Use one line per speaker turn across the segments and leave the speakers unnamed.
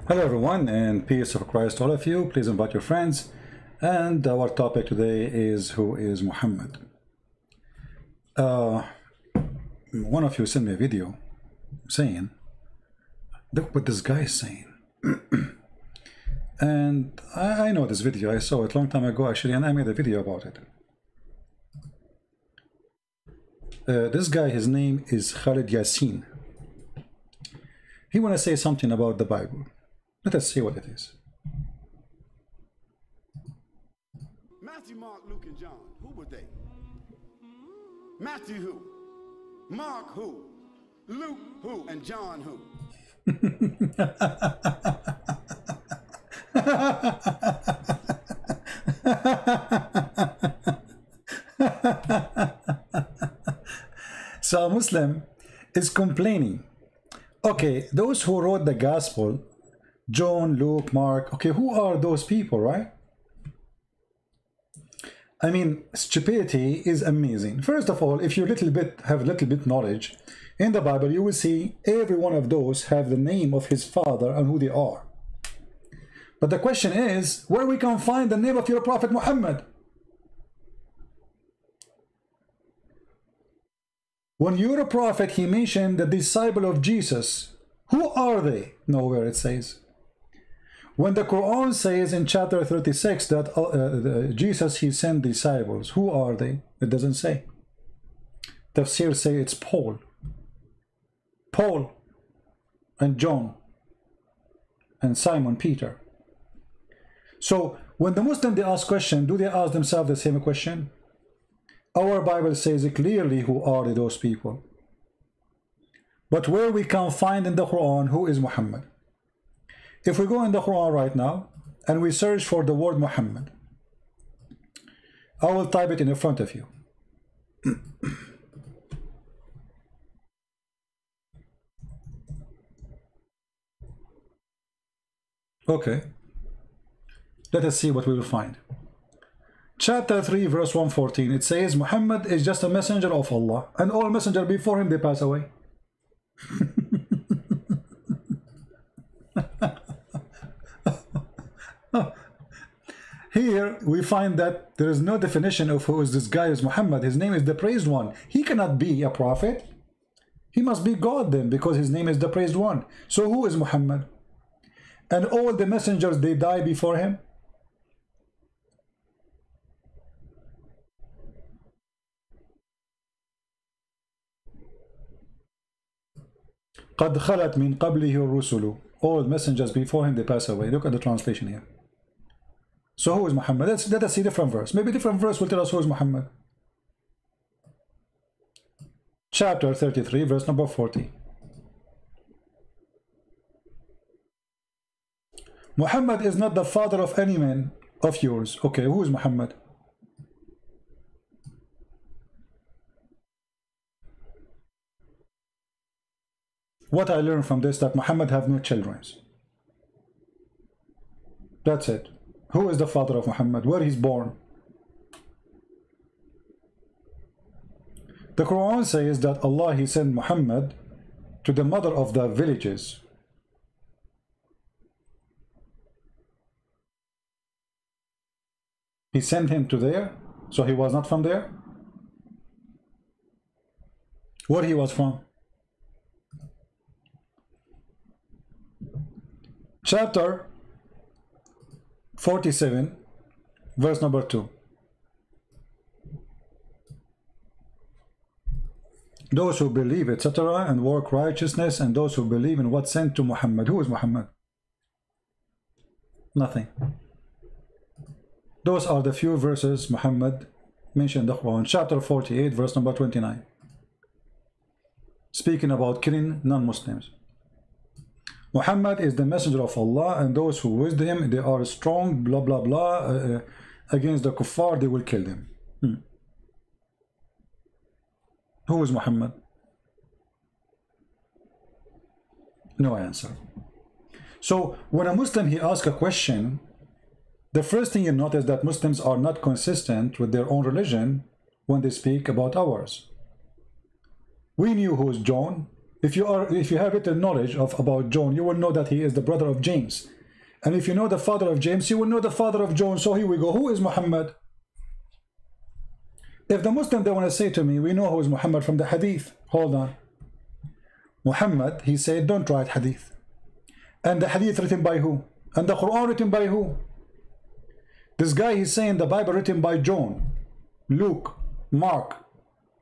Hello everyone, and peace of Christ to all of you. Please invite your friends. And our topic today is, who is Muhammad? One of you sent me a video saying, look what this guy is saying. And I know this video. I saw it a long time ago actually, and I made a video about it. This guy, his name is Khalid Yasin. He want to say something about the Bible. Let us see what it is.
Matthew, Mark, Luke, and John. Who were they? Matthew who? Mark who? Luke who? And John who? So a Muslim is complaining. Okay, those who wrote the gospel, John, Luke, Mark, okay, who are those people, right? I mean, stupidity is amazing. First of all, if you have a little bit knowledge in the Bible, you will see every one of those have the name of his father and who they are. But the question is, where we can find the name of your prophet Muhammad? When you're a prophet, he mentioned the disciple of Jesus. Who are they? Nowhere it says. When the Quran says in chapter 36 that Jesus, he sent disciples, who are they? It doesn't say. Tafsir say it's Paul and John and Simon Peter. So when the Muslim they ask question, do they ask themselves the same question? Our Bible says clearly who are those people. But where we can find in the Quran who is Muhammad? If we go in the Quran right now and we search for the word Muhammad, I will type it in front of you. Okay. Let us see what we will find. Chapter 3 verse 114, it says Muhammad is just a messenger of Allah, and all messengers before him they pass away. Here we find that there is no definition of who is this guy is Muhammad. His name is the praised one. He cannot be a prophet. He must be God then, because his name is the praised one. So who is Muhammad? And all the messengers, they die before him. قد خلت من قبله الرسل. All messengers before him they pass away. Look at the translation here. So who is Muhammad? Let us see different verse. Maybe different verse will tell us who is Muhammad. Chapter 33 verse number 40. Muhammad is not the father of any man of yours. Okay, who is Muhammad? What I learned from this, that Muhammad have no children. That's it. Who is the father of Muhammad? Where he's born? The Quran says that Allah, he sent Muhammad to the mother of the villages. He sent him to there, so he was not from there. Where he was from? Chapter 47 verse number 2. Those who believe etc. and work righteousness, and those who believe in what sent to Muhammad. Who is Muhammad? Nothing. Those are the few verses Muhammad mentioned in the Quran. Chapter 48 verse number 29, speaking about killing non-Muslims. Muhammad is the messenger of Allah, and those who with him, they are strong, blah blah blah, against the kuffar, they will kill them. Who is Muhammad? No answer. So when a Muslim he asks a question, the first thing you notice that Muslims are not consistent with their own religion when they speak about ours. We knew who is John, If you have written knowledge about John, you will know that he is the brother of James. And if you know the father of James, you will know the father of John. So here we go. Who is Muhammad? If the Muslim, they want to say to me, we know who is Muhammad from the hadith. Hold on. Muhammad, he said, don't write hadith. And the hadith written by who? And the Quran written by who? This guy, he's saying the Bible written by John, Luke, Mark.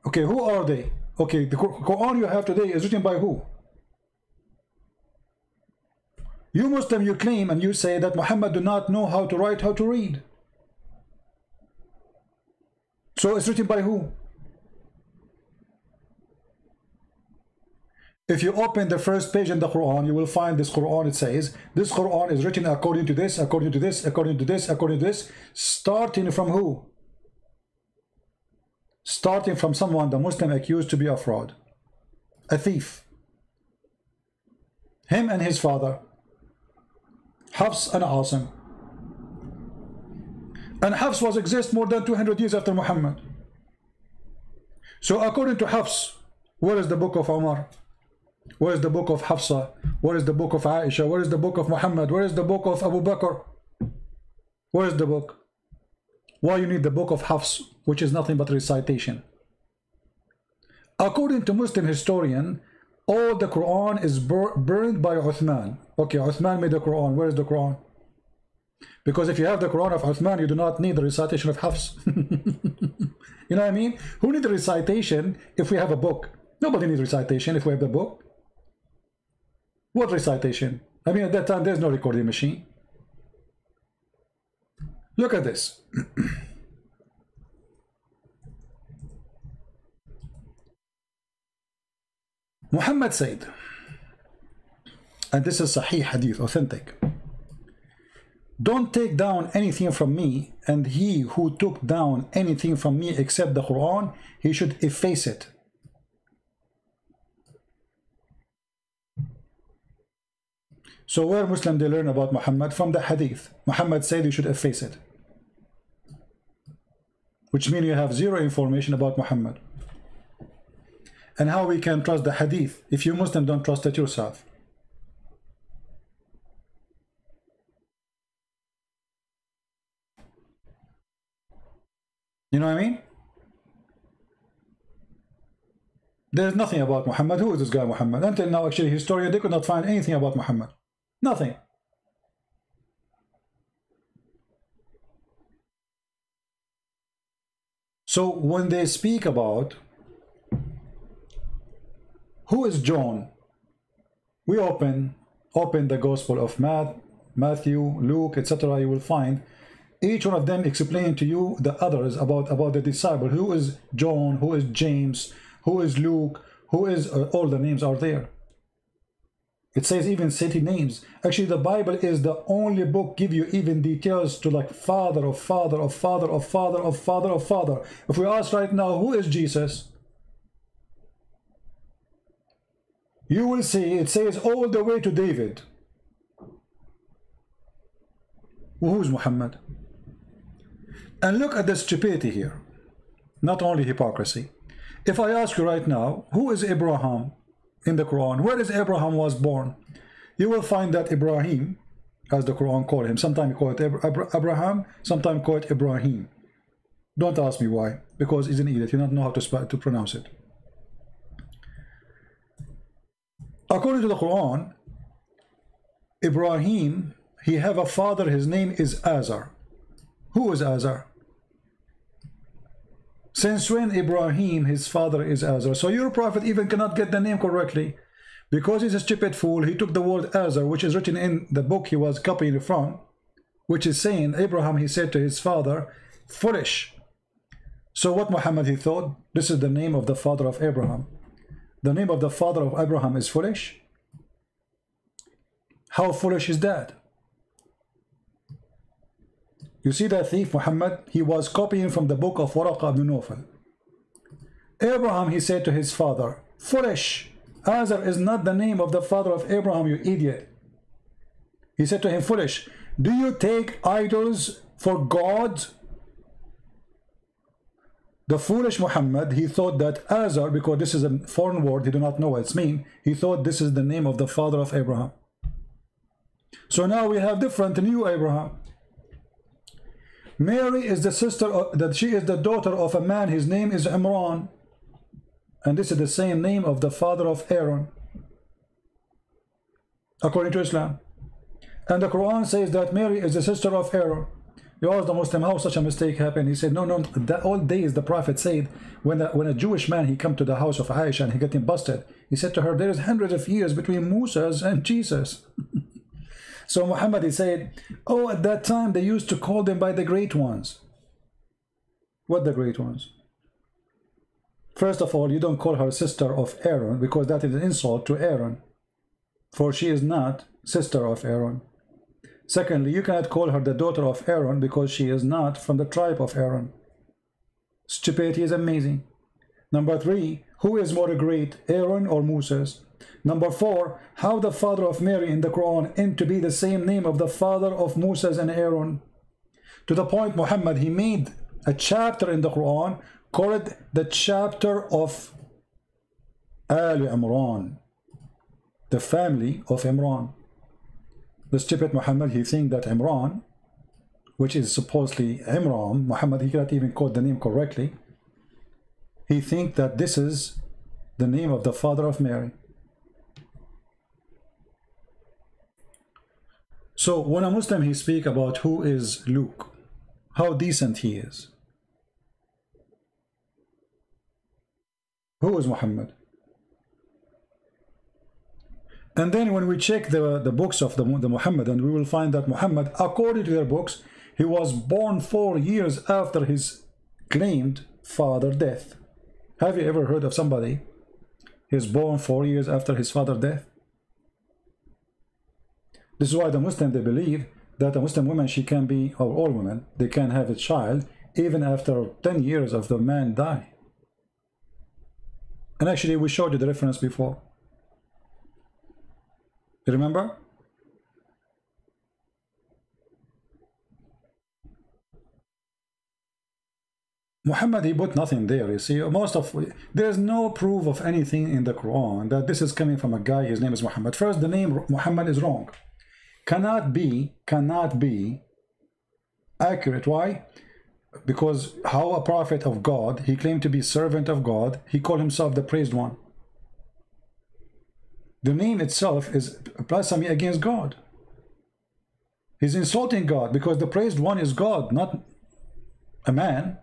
Okay, who are they? Okay, the Quran you have today is written by who? You Muslim, you claim and you say that Muhammad do not know how to write, how to read. So it's written by who? If you open the first page in the Quran, you will find this Quran. It says, this Quran is written according to this, according to this, according to this, according to this. Starting from who? Starting from someone the Muslim accused to be a fraud. A thief. Him and his father. Hafs and Asim. And Hafs was exist more than 200 years after Muhammad. So according to Hafs, where is the book of Umar? Where is the book of Hafsa? Where is the book of Aisha? Where is the book of Muhammad? Where is the book of Abu Bakr? Where is the book? Why you need the book of Hafs, which is nothing but recitation? According to Muslim historian, all the Quran is burned by Uthman. Okay, Uthman made the Quran. Where is the Quran? Because if you have the Quran of Uthman, you do not need the recitation of Hafs. You know what I mean? Who needs the recitation if we have a book? Nobody needs recitation if we have the book. What recitation? I mean, at that time, there's no recording machine. Look at this. Muhammad said, and this is Sahih Hadith, authentic, don't take down anything from me, and he who took down anything from me except the Quran, he should efface it. So where Muslim they learn about Muhammad? From the Hadith. Muhammad said you should efface it. Which means you have zero information about Muhammad. And how we can trust the Hadith if you Muslim don't trust it yourself? You know what I mean? There's nothing about Muhammad. Who is this guy Muhammad? Until now, actually, historians, they could not find anything about Muhammad. Nothing. So when they speak about who is John, we open the Gospel of Matthew, Luke, etc. You will find each one of them explaining to you the others about the disciple. Who is John? Who is James? Who is Luke? Who is all the names are there. It says even city names. Actually, the Bible is the only book give you even details to like father of father of father of father of father of father. If we ask right now, who is Jesus? You will see it says all the way to David. Who is Muhammad? And look at the stupidity here. Not only hypocrisy. If I ask you right now, who is Abraham in the Quran? Where is Abraham was born? You will find that Ibrahim, as the Quran call him, sometimes call it Abraham, sometimes call it Ibrahim. Don't ask me why, because he's an idiot. You don't know how to pronounce it. According to the Quran, Ibrahim, he have a father, his name is Azar. Who is Azar? Since when Ibrahim, his father is Azar? So your prophet even cannot get the name correctly. Because he's a stupid fool, he took the word Azar, which is written in the book he was copying from, which is saying, Abraham, he said to his father, foolish. So what Muhammad, he thought, this is the name of the father of Abraham. The name of the father of Abraham is foolish? How foolish is that? You see that thief Muhammad, he was copying from the book of Waraqa ibn Nawfal. Abraham, he said to his father, foolish. Azar is not the name of the father of Abraham, you idiot. He said to him, foolish. Do you take idols for God? The foolish Muhammad, he thought that Azar, because this is a foreign word, he do not know what it's mean, he thought this is the name of the father of Abraham. So now we have different new Abraham. Mary is the sister of, she is the daughter of a man, his name is Imran. And this is the same name of the father of Aaron, according to Islam. And the Quran says that Mary is the sister of Aaron. You ask the Muslim how such a mistake happened. He said, no, that all days the Prophet said, when a Jewish man, he come to the house of Aisha and he got him busted, he said to her, there is hundreds of years between Moses and Jesus. So Muhammad, he said, oh, at that time they used to call them by the great ones. What the great ones? First of all, you don't call her sister of Aaron, because that is an insult to Aaron, for she is not sister of Aaron. Secondly, you cannot call her the daughter of Aaron because she is not from the tribe of Aaron. Stupidity is amazing. Number 3, who is more great, Aaron or Moses? Number 4, how the father of Mary in the Quran aimed to be the same name of the father of Moses and Aaron. To the point Muhammad, he made a chapter in the Quran called the chapter of Al Imran, the family of Imran. The stupid Muhammad, he thinks that Imran, which is supposedly Imran, Muhammad, he cannot even quote the name correctly. He thinks that this is the name of the father of Mary. So when a Muslim, he speak about who is Luke, how decent he is. Who is Muhammad? And then when we check the books of the Muhammadan, we will find that Muhammad, according to their books, he was born 4 years after his claimed father death. Have you ever heard of somebody who is born 4 years after his father death? This is why the Muslim, they believe that a Muslim woman, she can be, or all women, they can have a child even after 10 years of the man die. And actually we showed you the reference before. You remember? Muhammad, he put nothing there. You see, there's no proof of anything in the Quran that this is coming from a guy, his name is Muhammad. First, the name Muhammad is wrong. Cannot be accurate. Why? Because how a prophet of God, he claimed to be servant of God, he called himself the praised one. The name itself is blasphemy against God. He's insulting God, because the praised one is God, not a man.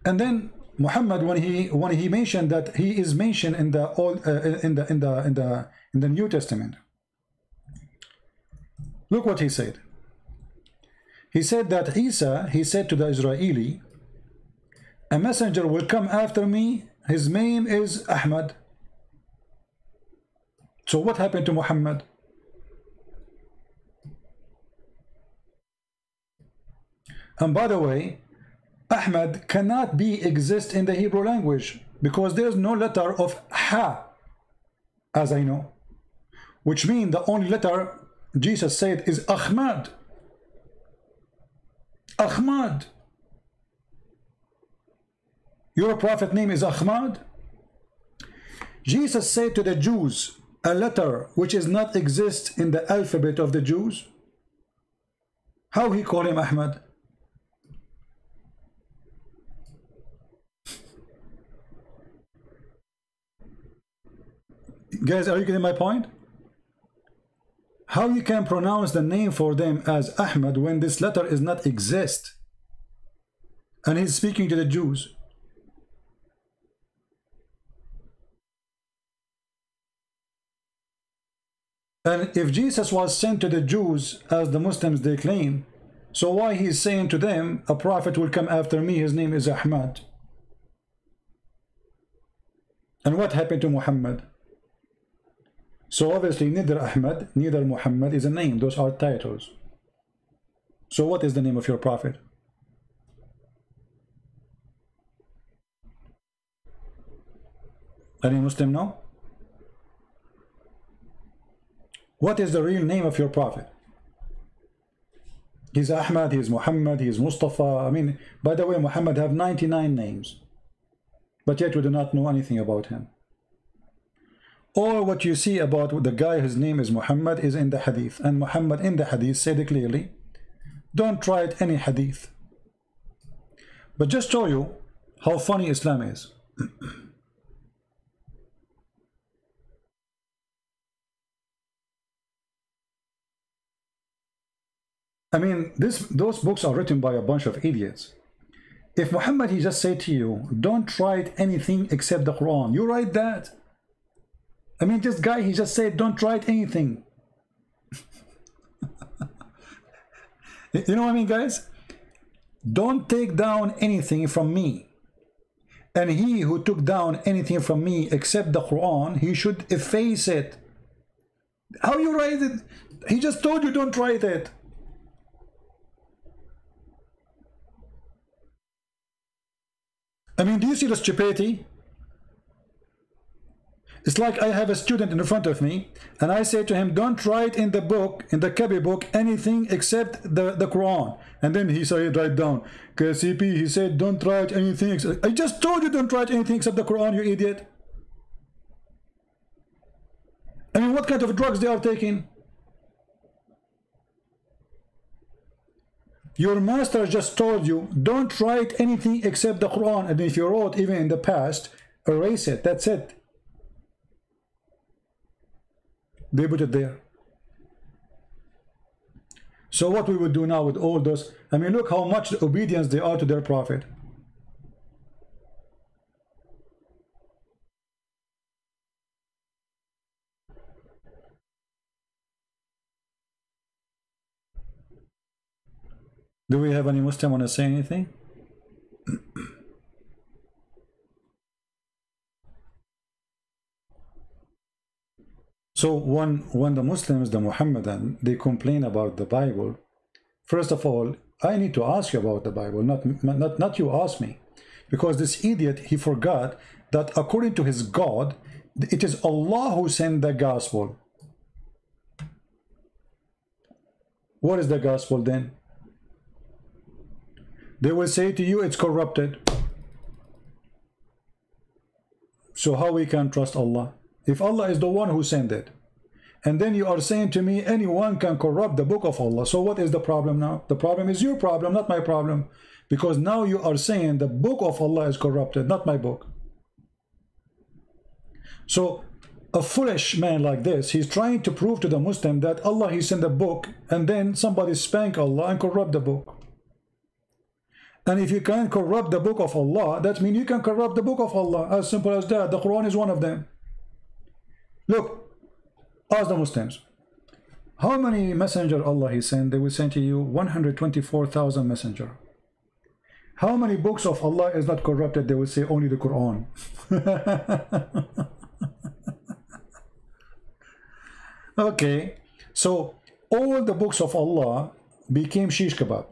And then Muhammad, when he mentioned that he is mentioned in the old in the New Testament, look what he said. He said that Isa, he said to the Israeli, a messenger will come after me, his name is Ahmad. So what happened to Muhammad? And by the way, Ahmad cannot exist in the Hebrew language, because there's no letter of Ha, as I know, which means the only letter Jesus said is Ahmad. Ahmad. Your prophet name is Ahmad. Jesus said to the Jews a letter which is not exist in the alphabet of the Jews. How he called him Ahmad? Guys, are you getting my point? How you can pronounce the name for them as Ahmad when this letter is not exist? And he's speaking to the Jews. And if Jesus was sent to the Jews as the Muslims they claim, so why he's saying to them, a prophet will come after me, his name is Ahmad? And what happened to Muhammad? So obviously neither Ahmad, neither Muhammad is a name. Those are titles. So what is the name of your prophet? Any Muslim know? What is the real name of your prophet? He's Ahmad, he's Muhammad, he's Mustafa. I mean, by the way, Muhammad have 99 names, but yet we do not know anything about him. All what you see about the guy whose name is Muhammad is in the hadith, and Muhammad in the hadith said clearly, don't write any hadith. But just show you how funny Islam is. I mean, those books are written by a bunch of idiots. If Muhammad, he just said to you, don't write anything except the Quran, you write that. I mean, this guy, he just said, don't write anything. You know what I mean, guys? Don't take down anything from me. And he who took down anything from me except the Quran, he should efface it. How you write it? He just told you don't write it. I mean, do you see the stupidity? It's like I have a student in front of me, and I say to him, don't write in the book, in the Kabi book, anything except the Quran. And then he said, write down. KCP, he said, don't write anything except... I just told you don't write anything except the Quran, you idiot. I mean, what kind of drugs they are taking? Your master just told you, don't write anything except the Quran. And if you wrote even in the past, erase it. That's it. They put it there. So what we would do now with all those, I mean, look how much obedience they are to their prophet. Do we have any Muslim want to say anything? So when the Muslims, the Muhammadan, they complain about the Bible, first of all, I need to ask you about the Bible, not you ask me. Because this idiot, he forgot that according to his God, it is Allah who sent the gospel. What is the gospel then? They will say to you it's corrupted. So how we can trust Allah? If Allah is the one who sent it. And then you are saying to me anyone can corrupt the book of Allah. So what is the problem now? The problem is your problem, not my problem. Because now you are saying the book of Allah is corrupted, not my book. So a foolish man like this, he's trying to prove to the Muslim that Allah, he sent a book, and then somebody spank Allah and corrupt the book. And if you can corrupt the book of Allah, that means you can corrupt the book of Allah. As simple as that. The Quran is one of them. Look, ask the Muslims. How many messenger Allah he sent? They will send to you 124,000 messenger. How many books of Allah is not corrupted? They will say only the Quran. Okay, so all the books of Allah became shish kebab.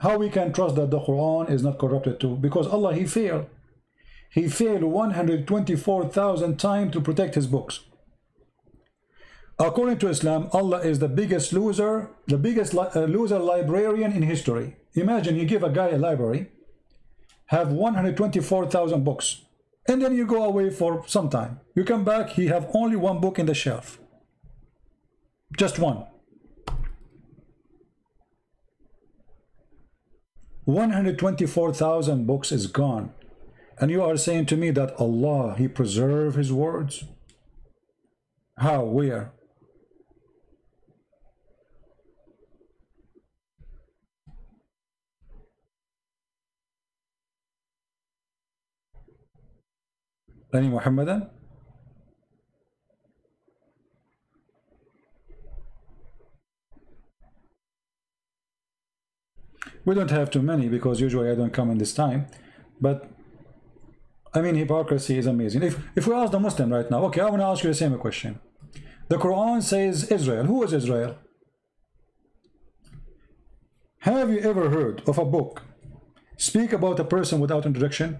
How we can trust that the Quran is not corrupted too? Because Allah, he failed. He failed 124,000 times to protect his books. According to Islam, Allah is the biggest loser, the biggest loser librarian in history. Imagine you give a guy a library, have 124,000 books, and then you go away for some time. You come back, he have only one book in the shelf. Just one. 124,000 books is gone. And you are saying to me that Allah, he preserved his words? How? Where? Any Muhammadan? We don't have too many because usually I don't come in this time. But I mean, hypocrisy is amazing. If we ask the Muslim right now, okay, I want to ask you the same question. The Quran says Israel. Who is Israel? Have you ever heard of a book speak about a person without introduction?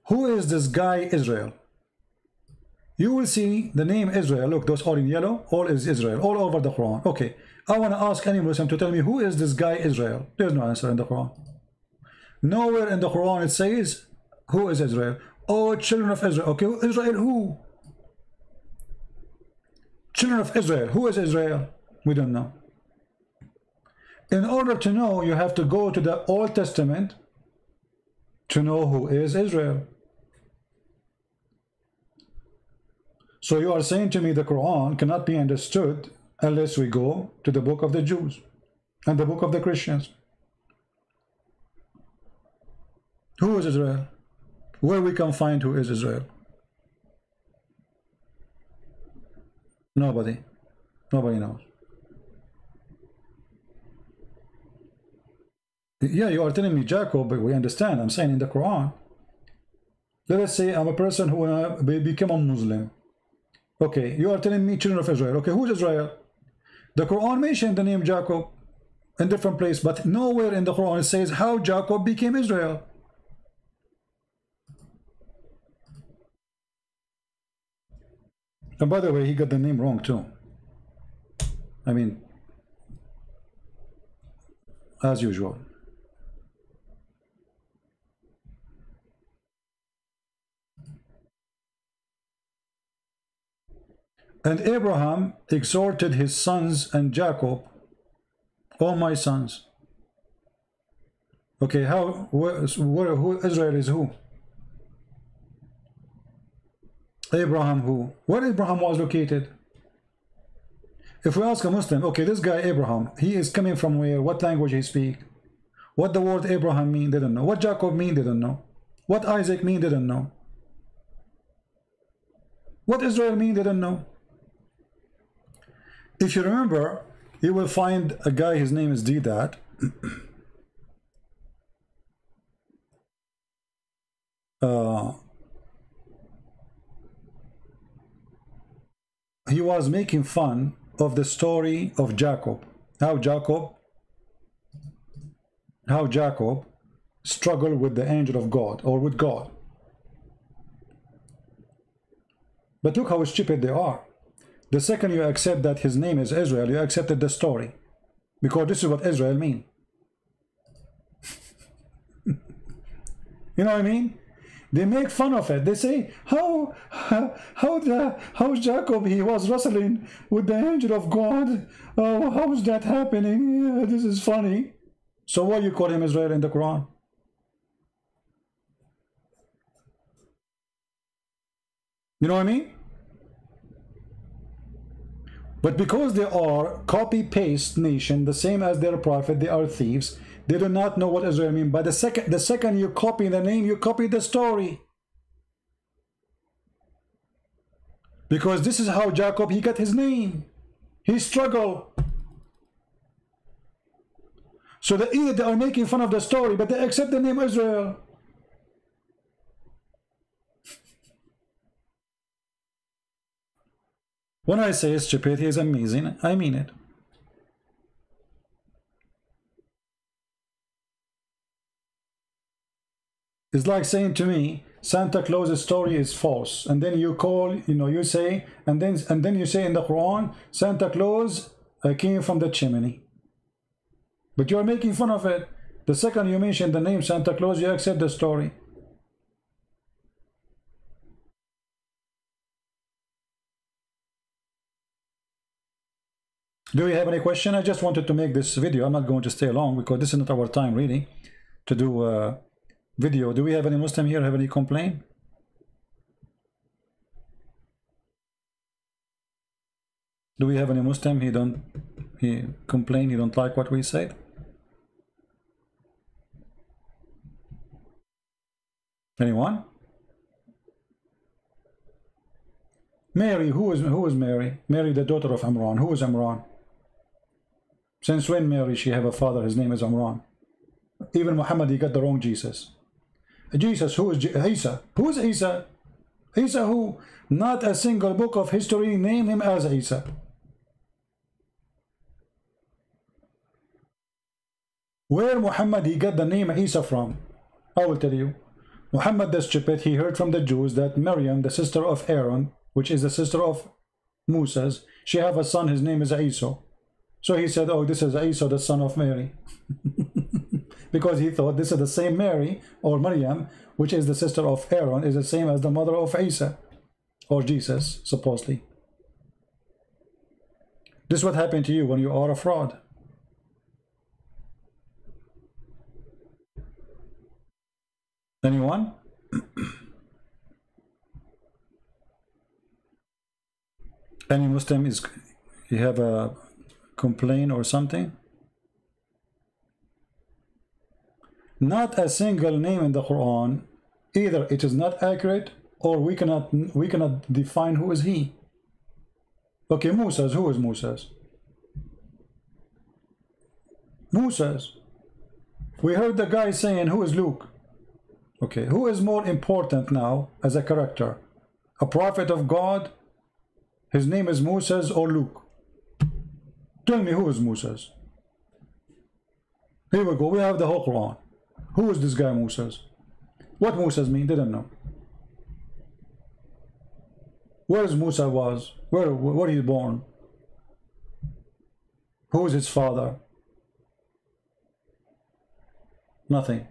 Who is this guy Israel? you will see the name Israel. Look, those all in yellow, all is Israel, all over the Quran. Okay, I want to ask any Muslim to tell me who is this guy Israel. There's no answer in the Quran. Nowhere in the Quran it says who is Israel. Oh, children of Israel. Okay, Israel who? Children of Israel. Who is Israel? We don't know. In order to know, you have to go to the Old Testament to know who is Israel. So you are saying to me the Quran cannot be understood unless we go to the book of the Jews and the book of the Christians. Who is Israel? Where we can find who is Israel? Nobody. Nobody knows. Yeah, you are telling me Jacob, but we understand. I'm saying in the Quran. Let us say I'm a person who became a Muslim. Okay, you are telling me children of Israel. Okay, who is Israel? The Quran mentioned the name Jacob in different place, but nowhere in the Quran it says how Jacob became Israel. And by the way, he got the name wrong too. I mean, as usual. And Abraham exhorted his sons and Jacob, "O my sons." Okay, who Israel is who? Abraham who? Where Abraham was located? If we ask a Muslim, okay, this guy Abraham, he is coming from where? What language he speak? What the word Abraham mean? They don't know. What Jacob mean? They don't know. What Isaac mean? They don't know. What Israel mean? They don't know. If you remember, you will find a guy, his name is Deedat. He was making fun of the story of Jacob. How Jacob struggled with the angel of God, or with God. But look how stupid they are. The second you accept that his name is Israel, you accepted the story. Because this is what Israel means. You know what I mean? They make fun of it. They say, how Jacob, he was wrestling with the angel of God. Oh, how is that happening? Yeah, this is funny. So why you call him Israel in the Quran? You know what I mean? But because they are copy-paste nation, the same as their prophet, they are thieves. They do not know what Israel means. But the second you copy the name, you copy the story. Because this is how Jacob, he got his name. He struggled. So either they are making fun of the story, but they accept the name Israel. When I say stupidity is amazing, I mean it. It's like saying to me, Santa Claus's story is false, and then you call, you say, and then you say in the Quran, Santa Claus came from the chimney. But you're making fun of it. The second you mention the name Santa Claus, you accept the story. Do you have any question? I just wanted to make this video. I'm not going to stay long because this is not our time really to do a video. Do we have any Muslim here have any complaint? Do we have any Muslim? He complain, he don't like what we said? Anyone? Mary, who is Mary? Mary, the daughter of Imran. Who is Imran? Since when Mary, she have a father, his name is Imran? Even Muhammad, he got the wrong Jesus. Jesus, who is Isa? Who is Isa? Isa who? Not a single book of history name him as Isa. Where Muhammad, he got the name Isa from? I will tell you. Muhammad the stupid, he heard from the Jews that Maryam, the sister of Aaron, which is the sister of Moses. She have a son, his name is Isa. So he said, oh, this is Isa, the son of Mary. Because he thought this is the same Mary, or Maryam, which is the sister of Aaron, is the same as the mother of Isa, or Jesus, supposedly. This is what happened to you when you are a fraud. Anyone? Any Muslim is, you have a complaint or something? Not a single name in the Quran, either it is not accurate or we cannot define who is he. Okay, Moses, who is Moses? Moses. We heard the guy saying, who is Luke? Okay, who is more important now as a character? A prophet of God? His name is Moses or Luke? Tell me, who is Moses? Here we go, we have the whole Quran. Who is this guy Moses? What Moses mean? Didn't know. Where is Musa was? Where he born? Who is his father? Nothing.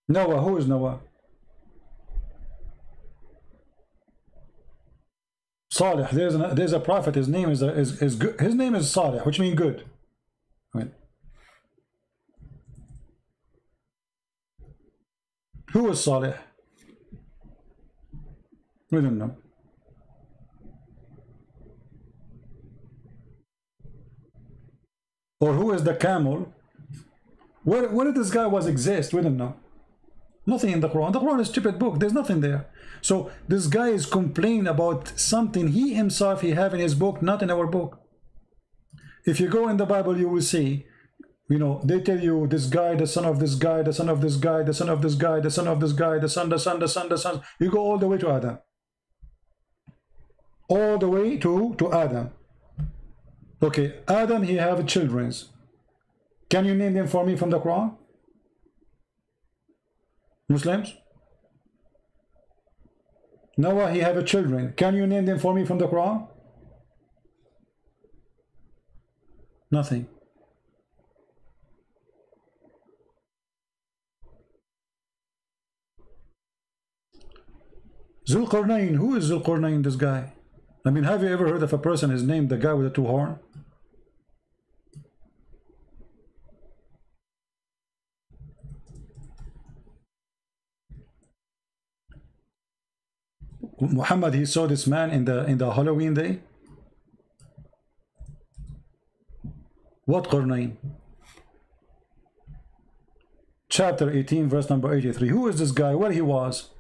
Noah, who is Noah? Salih, there's a prophet, his name is good. His name is Salih, which means good. Right. Who is Salih? We don't know. Or who is the camel? Where did this guy was exist? We don't know. Nothing in the Quran. The Quran is a stupid book. There's nothing there. So this guy is complaining about something he himself he have in his book, not in our book. If you go in the Bible, you will see, you know, they tell you this guy, the son of this guy, the son of this guy, the son of this guy, the son of this guy, the son. You go all the way to Adam. All the way to Adam. Okay, Adam, he have children. Can you name them for me from the Quran? Muslims? Noah, he have children. Can you name them for me from the Quran? Nothing. Zulqarnain, who is Zulqarnain, this guy? I mean, have you ever heard of a person is named the guy with the two horns? Muhammad, he saw this man in the Halloween day. What Qarnain? Chapter 18, verse number 83. Who is this guy? Where he was?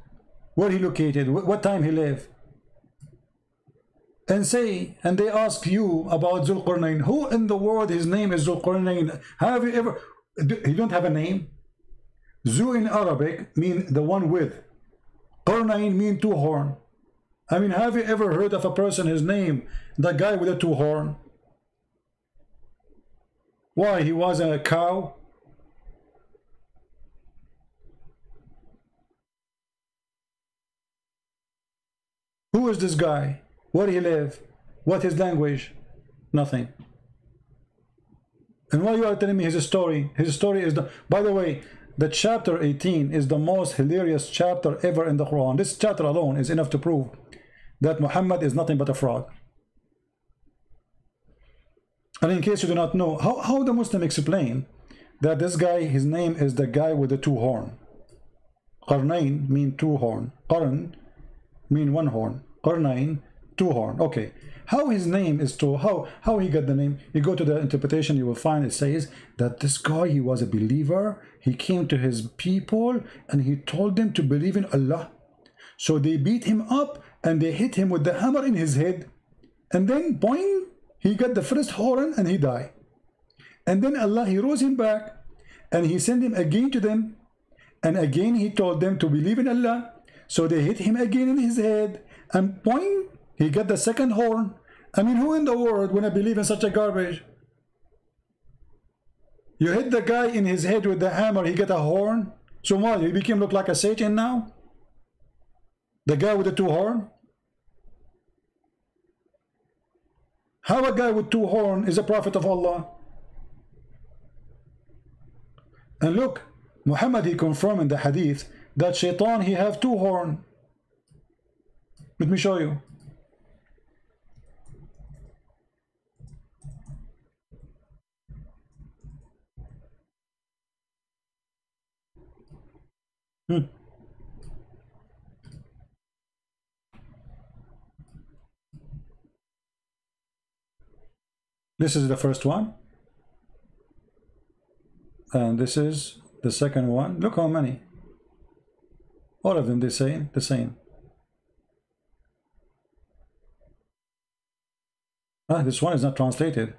Where he located? What time he lived? And they ask you about Zulqarnain. Who in the world his name is Zulqarnain? Have you ever? He don't have a name. Zu in Arabic mean the one with. Qarnain mean two horn. I mean, have you ever heard of a person, his name, the guy with the two horn? Why, he was a cow? Who is this guy? Where he live? What his language? Nothing. And why you are telling me his story? His story is the, by the way, the chapter 18 is the most hilarious chapter ever in the Quran. This chapter alone is enough to prove that Muhammad is nothing but a fraud. And in case you do not know, how the Muslim explain that this guy, his name is the guy with the two horn. Qarnain mean two horn. Qarn mean one horn. Qarnain, two horn. Okay. How his name is two, how he got the name? You go to the interpretation, you will find it says that this guy, he was a believer. He came to his people and he told them to believe in Allah. So they beat him up and they hit him with the hammer in his head. And then, boing, he got the first horn and he died. And then Allah, he rose him back and he sent him again to them. And again, he told them to believe in Allah. So they hit him again in his head. And boing, he got the second horn. I mean, who in the world wanna believe in such a garbage? You hit the guy in his head with the hammer, he got a horn.
So what? He became look like a Satan now? The guy with the two horns? How a guy with two horns is a prophet of Allah? And look, Muhammad, he confirmed in the hadith that Shaitan, he have two horns. Let me show you. This is the first one. And this is the second one. Look how many. All of them, they say the same. Ah, this one is not translated.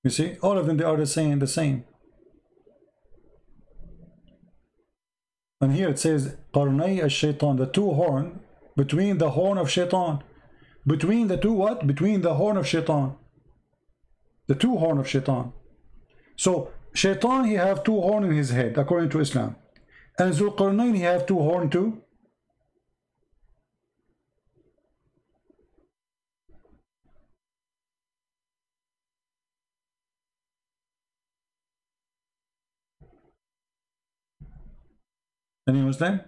You see, all of them, they are the same. And here it says, Qarnay al-Shaytan, the two horn, between the horn of Shaitan. Between the two what? Between the horn of Shaitan. The two horn of Shaitan. So, Shaitan, he have two horn in his head, according to Islam. And Zulqarnain, he have two horn too. Any Muslim?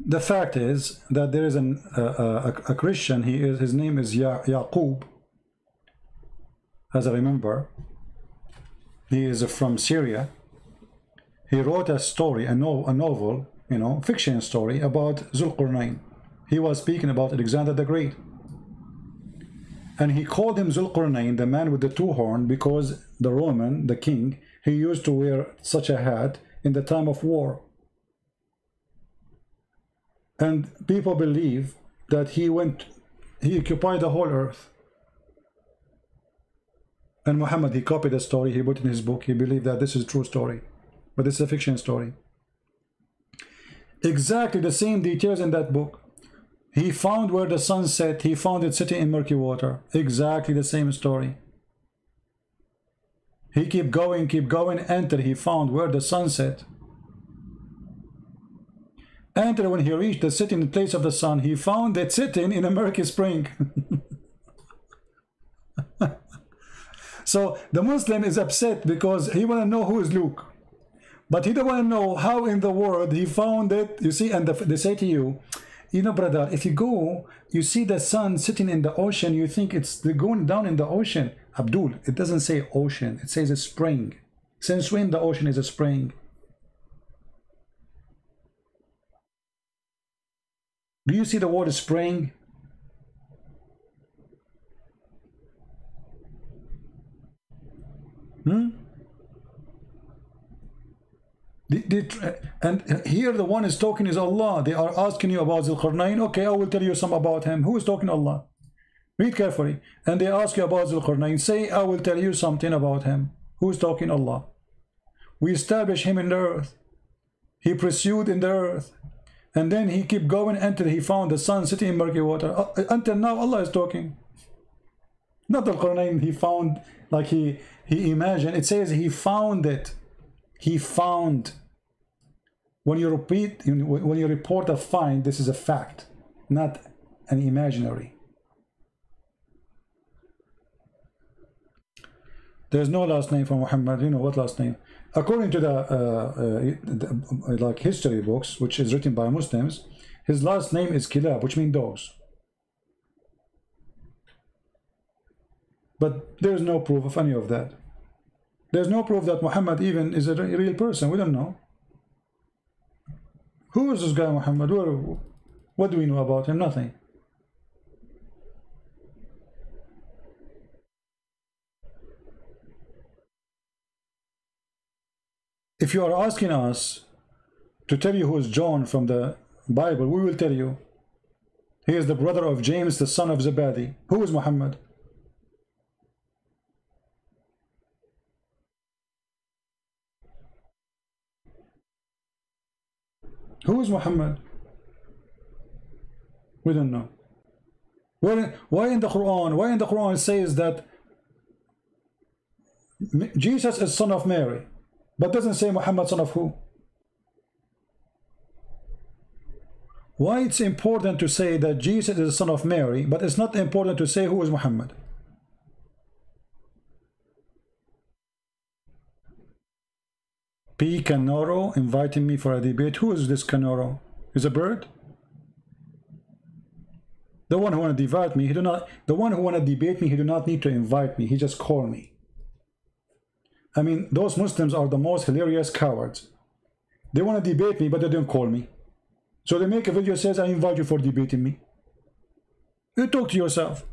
The fact is that there is a Christian. His name is Yaqub. As I remember, he is from Syria. He wrote a story, a novel, you know, fiction story about Zulqarnain. He was speaking about Alexander the Great. And he called him Zulqarnain, the man with the two horns, because the Roman, the king, he used to wear such a hat in the time of war. And people believe that he occupied the whole earth. And Muhammad, he copied the story, he put it in his book. He believed that this is a true story, but it's a fiction story. Exactly the same details in that book. He found where the sun set, he found it sitting in murky water. Exactly the same story. He kept going until he found where the sun set. Until when he reached the sitting place of the sun, he found it sitting in a murky spring. So the Muslim is upset because he want to know who is Luke. But he don't want to know how in the world he found it. You see, and they say to you, you know, brother, if you go, you see the sun sitting in the ocean, you think it's going down in the ocean. Abdul, it doesn't say ocean, it says a spring. Since when the ocean is a spring? Do you see the word spring? And here the one is talking is Allah. They are asking you about Zulqarnain. Okay, I will tell you some about him. Who is talking? Allah. Read carefully. And they ask you about Zulqarnain. Say, I will tell you something about him. Who is talking? Allah. We established him in the earth. He pursued in the earth. And then he kept going until he found the sun sitting in murky water. Until now, Allah is talking. Not Zulqarnain, he found, like he imagined. It says he found it. He found. When you report a find, this is a fact, not an imaginary. There's no last name for Muhammad. You know what last name? According to the like history books, which is written by Muslims, his last name is Kilab, which means dogs. But there's no proof of any of that. There's no proof that Muhammad even is a real person. We don't know. Who is this guy Muhammad? What do we know about him? Nothing. If you are asking us to tell you who is John from the Bible, we will tell you. He is the brother of James, the son of Zebedee. Who is Muhammad? Who is Muhammad? We don't know. Why in the Quran it says that Jesus is son of Mary, but doesn't say Muhammad son of who? Why it's important to say that Jesus is the son of Mary, but it's not important to say who is Muhammad? P. Canoro inviting me for a debate. Who is this Canoro? Is a bird? The one who want to debate me, he do not. The one who want to debate me, he do not need to invite me. He just call me. I mean, those Muslims are the most hilarious cowards. They want to debate me, but they don't call me. So they make a video that says, I invite you for debating me. You talk to yourself.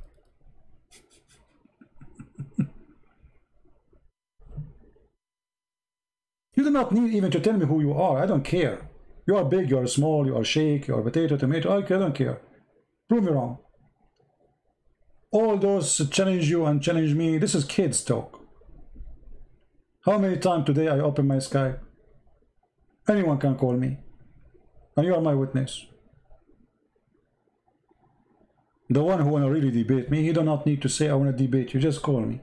You do not need even to tell me who you are. I don't care. You are big, you are small, you are shake, you are potato, tomato. I don't care. Prove me wrong. All those challenge you and challenge me, this is kids talk. How many times today I open my Skype? Anyone can call me. And you are my witness. The one who want to really debate me, he do not need to say I want to debate you, just call me.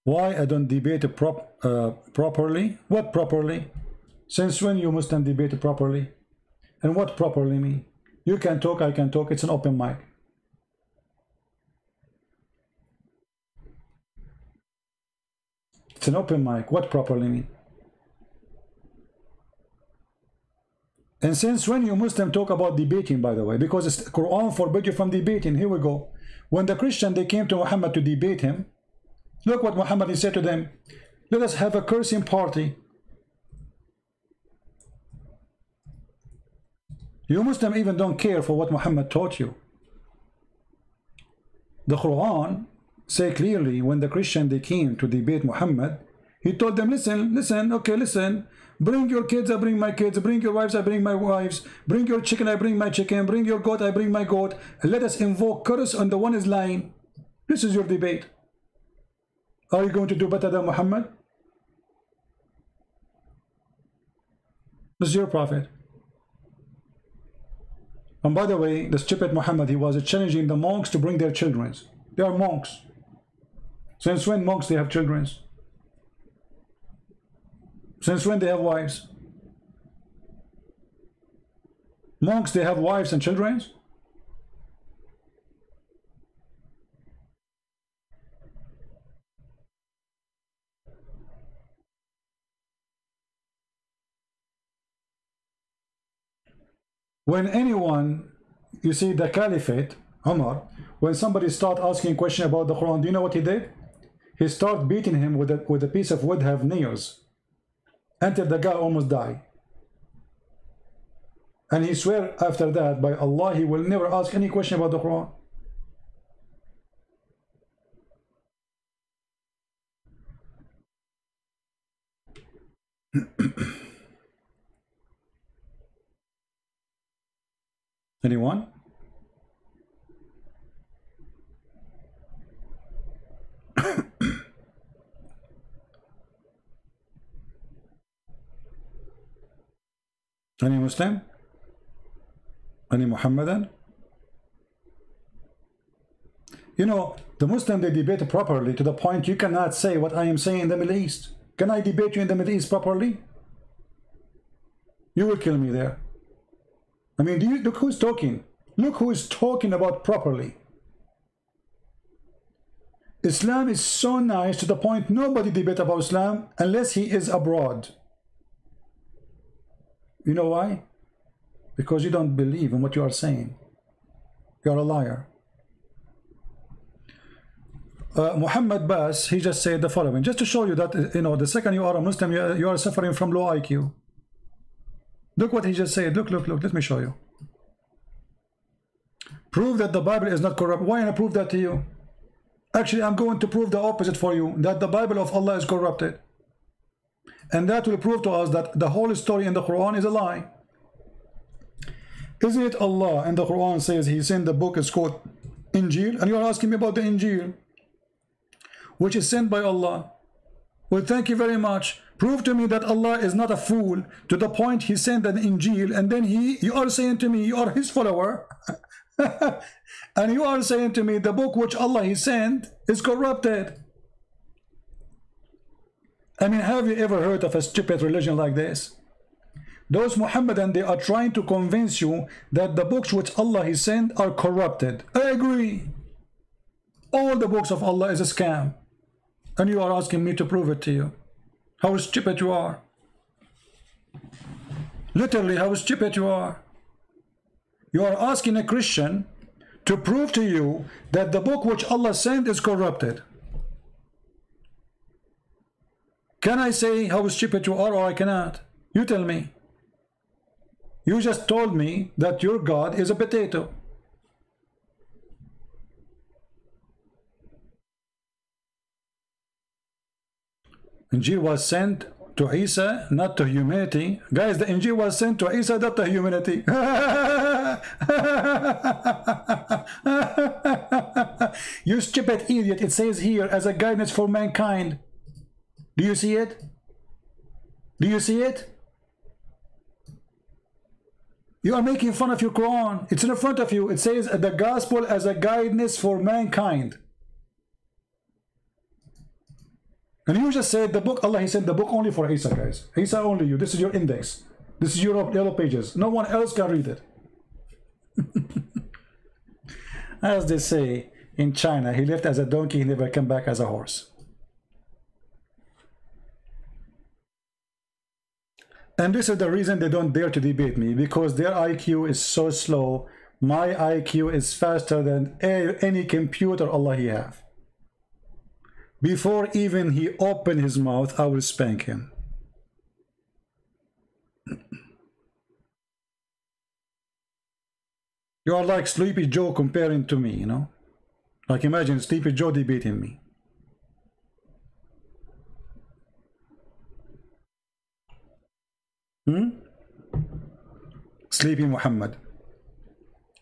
Why I don't debate properly? What properly? Since when you Muslim debate properly? And what properly mean? You can talk, I can talk, it's an open mic. It's an open mic. What properly mean? And since when you Muslim talk about debating, by the way, because it's Quran forbid you from debating. Here we go. When the Christian, they came to Muhammad to debate him, look what Muhammad, he said to them, let us have a cursing party. You Muslim even don't care for what Muhammad taught you. The Quran say clearly when the Christian, they came to debate Muhammad, he told them, listen, okay, listen, bring your kids, I bring my kids, bring your wives, I bring my wives, bring your chicken, I bring my chicken, bring your goat, I bring my goat, and let us invoke curse on the one is lying. This is your debate. Are you going to do better than Muhammad? This is your prophet. And by the way, the stupid Muhammad, he was challenging the monks to bring their children. They are monks. Since when monks, they have children? Since when they have wives? Monks, they have wives and children? When anyone, you see the Caliphate, Umar, when somebody start asking a question about the Quran, do you know what he did? He started beating him with a piece of wood, have nails, until the guy almost died. And he swear after that, by Allah, he will never ask any question about the Quran. Anyone? Any Muslim? Any Muhammadan? You know, the Muslim, they debate properly to the point you cannot say what I am saying in the Middle East. Can I debate you in the Middle East properly? You will kill me there. I mean, do you look who's talking? Look who is talking about properly. Islam is so nice to the point nobody debate about Islam unless he is abroad. You know why? Because you don't believe in what you are saying. You are a liar. Muhammad Bas, he just said the following, just to show you that, you know, the second you are a Muslim, you are suffering from low IQ. Look what he just said. Look, let me show you. Prove that the Bible is not corrupt. Why not prove that to you? Actually, I'm going to prove the opposite for you, that the Bible of Allah is corrupted. And that will prove to us that the whole story in the Quran is a lie. Isn't it Allah in the Quran says he sent the book, it's called Injil, and you are asking me about the Injil, which is sent by Allah. Well, thank you very much. Prove to me that Allah is not a fool to the point he sent an Injil, and then you are saying to me you are his follower. And you are saying to me the book which Allah he sent is corrupted. I mean, have you ever heard of a stupid religion like this? Those Muhammadan, they are trying to convince you that the books which Allah he sent are corrupted. I agree. All the books of Allah is a scam. And you are asking me to prove it to you. How stupid you are. Literally, how stupid you are. You are asking a Christian to prove to you that the book which Allah sent is corrupted. Can I say how stupid you are, or I cannot? You tell me. You just told me that your God is a potato. Injil was sent to Isa, not to humanity. Guys, the Injil was sent to Isa, not to humanity. You stupid idiot. It says here as a guidance for mankind. Do you see it? Do you see it? You are making fun of your Quran. It's in front of you. It says the gospel as a guidance for mankind. And you just said the book, Allah he sent the book only for Isa, guys. Isa only you. This is your index. This is your yellow pages. No one else can read it. As they say in China, he left as a donkey, he never came back as a horse. And this is the reason they don't dare to debate me, because their IQ is so slow. My IQ is faster than any computer Allah he have. Before even he open his mouth, I will spank him. You are like Sleepy Joe comparing to me, you know? Like imagine Sleepy Joe debating me. Sleepy Muhammad.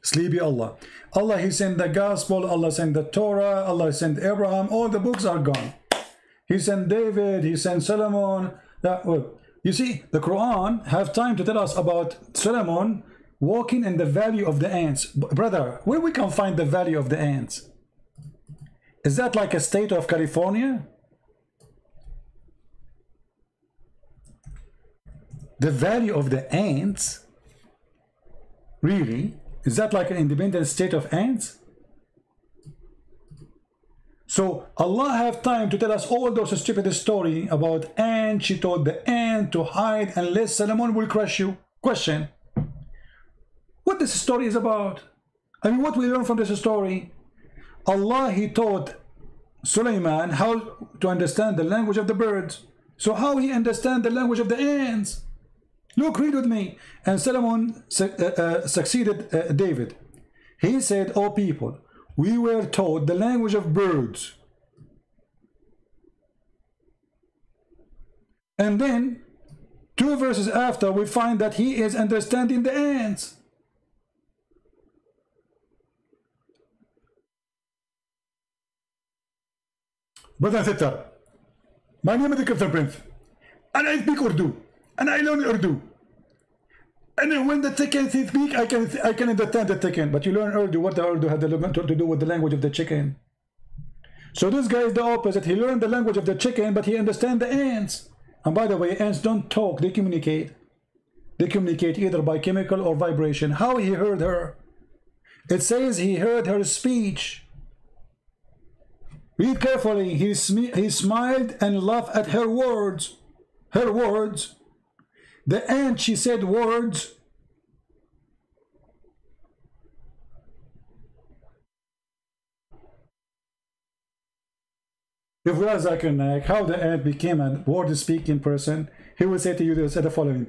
Sleepy Allah. Allah he sent the gospel, Allah sent the Torah, Allah sent Abraham, all the books are gone. He sent David, he sent Solomon. Well, you see, the Quran have time to tell us about Solomon walking in the valley of the ants. Brother, where we can find the valley of the ants? Is that like a state of California? The valley of the ants? Really? Is that like an independent state of ants? So Allah have time to tell us all those stupid story about ant. She told the ant to hide unless Solomon will crush you. Question: what this story is about? I mean, what we learn from this story? Allah he taught Sulaiman how to understand the language of the birds. So how he understand the language of the ants? Look, read with me. And Solomon succeeded David. He said, "O people, we were taught the language of birds." And then 2 verses after, we find that he is understanding the ants. Brother and sister, my name is the Captain Prince, and I speak Urdu, and I learn Urdu. And when the chicken speak, I can understand the chicken. But you learn Urdu. What the Urdu had to do with the language of the chicken? So this guy is the opposite. He learned the language of the chicken, but he understands the ants. And by the way, ants don't talk. They communicate. They communicate either by chemical or vibration. How he heard her? It says he heard her speech. Read carefully. He smiled and laughed at her words. Her words. The ant, she said words. If we ask Zakir Naik how the ant became a word-speaking person, he will say to you the following: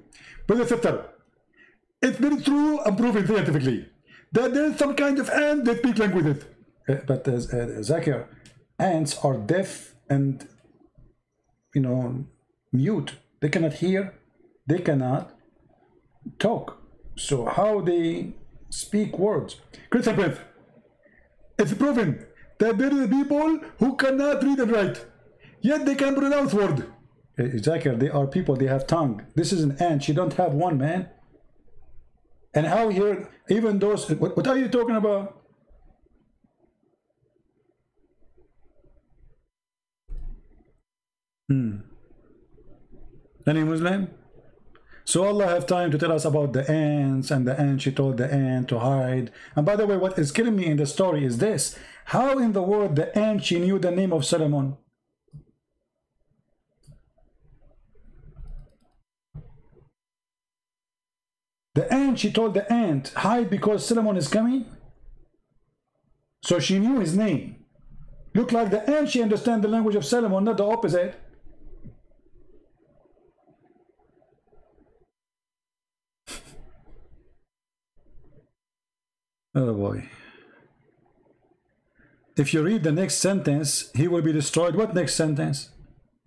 Brother Sister, it's been true and proven scientifically that there is some kind of ant that speak language. But Zakir, ants are deaf and, you know, mute. They cannot hear. They cannot talk. So how they speak words? Christian Prince, it's proven that there are people who cannot read and write, yet they can pronounce word. Exactly, they are people, they have tongue. This is an ant, she don't have one, man. And how here, even those, what are you talking about? Any Muslim? So Allah have time to tell us about the ants, and the ant, she told the ant to hide. And by the way, what is killing me in the story is this: how in the world the ant, she knew the name of Solomon? The ant, she told the ant, hide because Solomon is coming. So she knew his name. Look like the ant, she understands the language of Solomon, not the opposite. Oh boy. If you read the next sentence, he will be destroyed. What next sentence?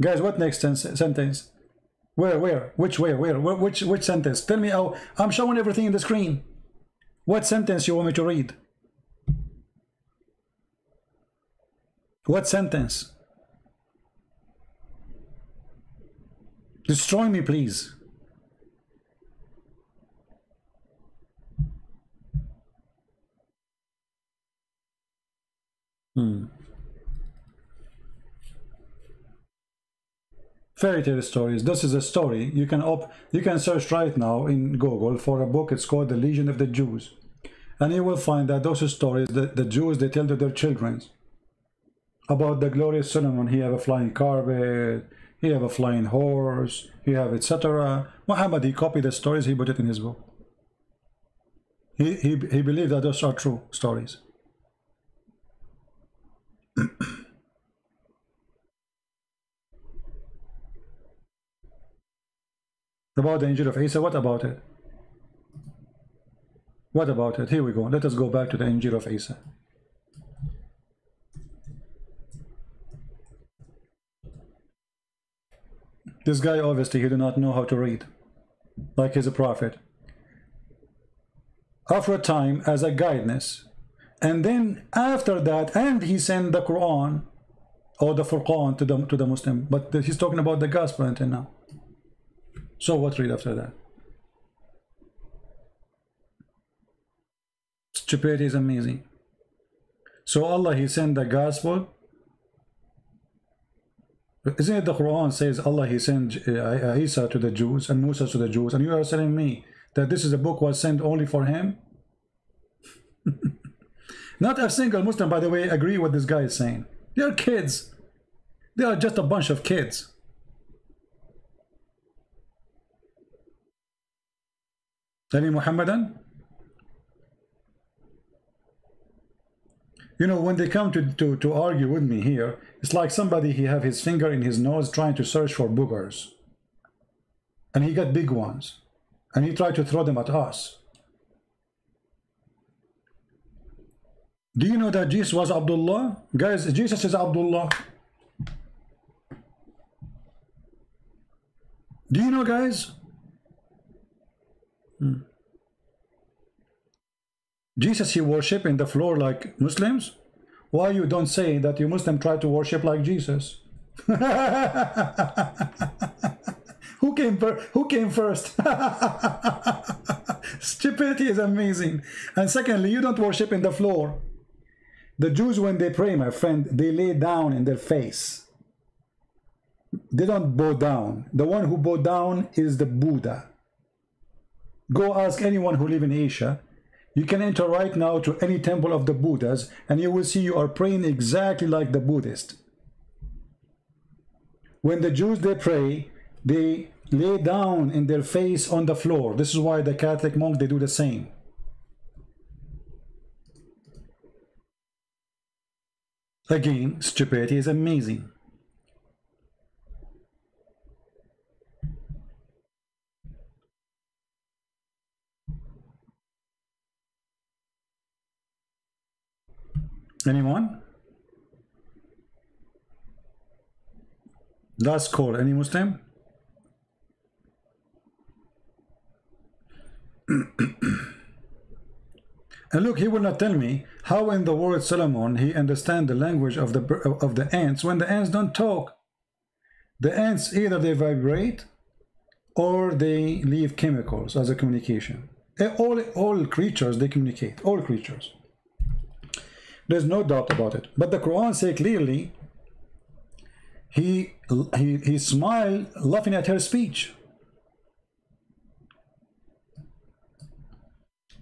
Guys, what next sentence? Where? Which sentence? Tell me how. I'm showing everything in the screen. What sentence you want me to read? What sentence? Destroy me, please. Fairy tale stories. This is a story. You can search right now in Google for a book. It's called The Legion of the Jews, and you will find that those stories, the Jews, they tell to their children about the glorious Solomon. He have a flying carpet, he have a flying horse, he have etc. Muhammad, he copied the stories, he put it in his book. He believed that those are true stories. About the Injil of Isa, what about it? What about it? Here we go. Let us go back to the Injil of Isa. This guy, obviously, he do not know how to read, like he's a prophet. After a time, as a guidance, and then after that, and he sent the Quran or the Furqan to the Muslim, but he's talking about the gospel until now. So what read after that? Stupidity is amazing. So Allah, he sent the gospel. Isn't it the Quran says Allah, he sent Isa to the Jews and Musa to the Jews, and you are telling me that this is a book was sent only for him? Not a single Muslim, by the way, agree what this guy is saying. They are kids. They are just a bunch of kids. Any Muhammadan? You know, when they come to argue with me here, it's like somebody, he have his finger in his nose trying to search for boogers. And he got big ones. And he tried to throw them at us. Do you know that Jesus was Abdullah? Guys, Jesus is Abdullah. Do you know, guys? Jesus, he worship in the floor like Muslims. Why you don't say that you Muslim try to worship like Jesus? Who came first? Stupidity is amazing. And secondly, you don't worship in the floor. The Jews, when they pray, my friend, they lay down in their face. They don't bow down. The one who bow down is the Buddha. Go ask anyone who live in Asia. You can enter right now to any temple of the Buddhas, and you will see you are praying exactly like the Buddhist. When the Jews, they pray, they lay down in their face on the floor. This is why the Catholic monks, they do the same. Again, stupidity is amazing. Anyone? Last call. Any Muslim? And look, he will not tell me how in the word Solomon he understand the language of the ants when the ants don't talk. The ants, either they vibrate or they leave chemicals as a communication. All creatures, they communicate, all creatures. There's no doubt about it. But the Quran says clearly, he smiled laughing at her speech.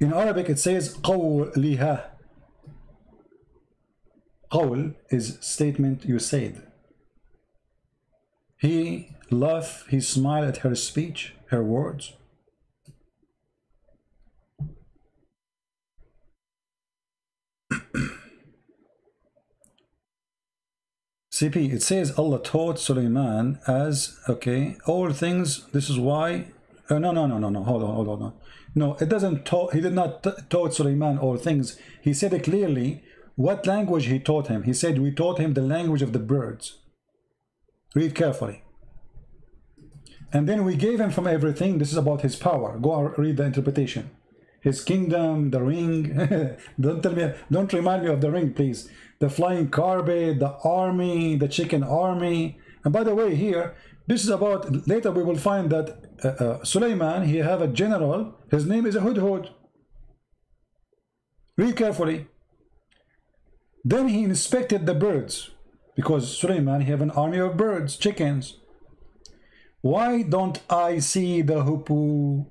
In Arabic it says قَوْلِهَا. قول is statement you said. He laughed, he smiled at her speech, her words. CP, it says Allah taught Sulaiman as, okay, all things, this is why, no, hold on. No, it doesn't taught, he did not taught Sulaiman all things. He said it clearly, what language he taught him. He said, we taught him the language of the birds. Read carefully. And then we gave him from everything. This is about his power. Go read the interpretation. His kingdom, the ring. Don't remind me of the ring, please. The flying carpet, the army, the chicken army. And by the way, here, this is about, later we will find that Sulaiman, he have a general, his name is a Hudhud. Read carefully. Then he inspected the birds, because Sulaiman, he have an army of birds, chickens. Why don't I see the Hoopoe?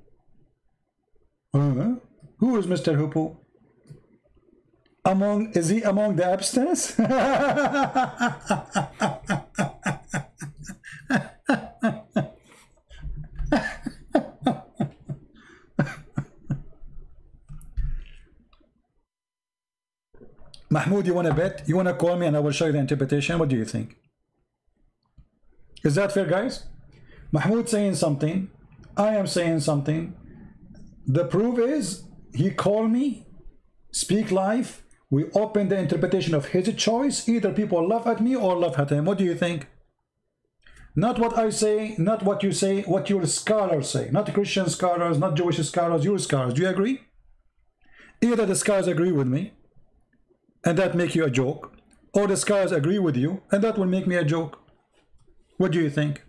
Who is Mr. Hoopoe? Is he among the abstinence? Mahmoud, you want to bet? You want to call me and I will show you the interpretation? What do you think? Is that fair, guys? Mahmoud saying something, I am saying something. The proof is, he called me, speak live, we open the interpretation of his choice. Either people laugh at me or laugh at him. What do you think? Not what I say, not what you say, what your scholars say. Not Christian scholars, not Jewish scholars, your scholars. Do you agree? Either the scholars agree with me, and that make you a joke, or the scholars agree with you, and that will make me a joke. What do you think?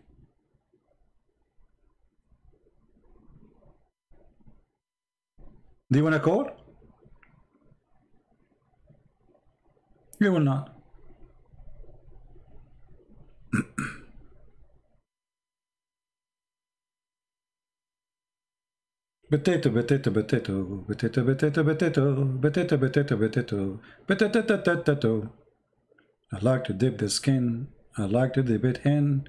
Do you want to call? You will not. Potato, potato, potato, potato, potato, potato, potato, potato, potato, potato, potato. I like to dip the skin. I like to dip it in.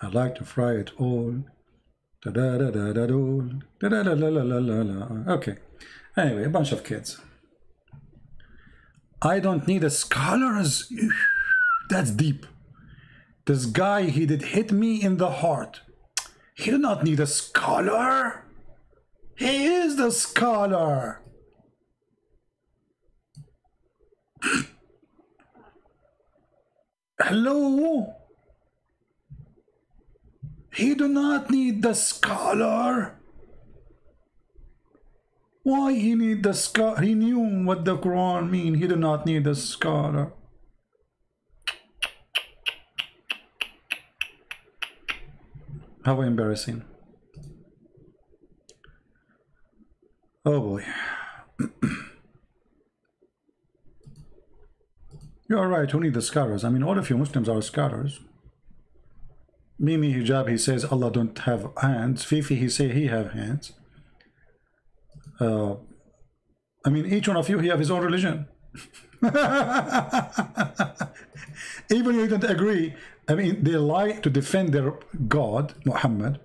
I like to fry it all. Da da da da da da da da da da da da. Okay. Anyway, a bunch of kids. I don't need a scholars. That's deep. This guy, he did hit me in the heart. He did not need a scholar. He is the scholar. Hello? He do not need the scholar. Why he need the scholar? He knew what the Quran mean. He do not need the scholar. How embarrassing. Oh boy. You're right, who need the scholars? I mean, all of you Muslims are scholars. Mimi Hijab, he says Allah don't have hands. Fifi, he say he have hands. I mean, each one of you, he have his own religion. Even if you don't agree, I mean, they lie to defend their God, Muhammad,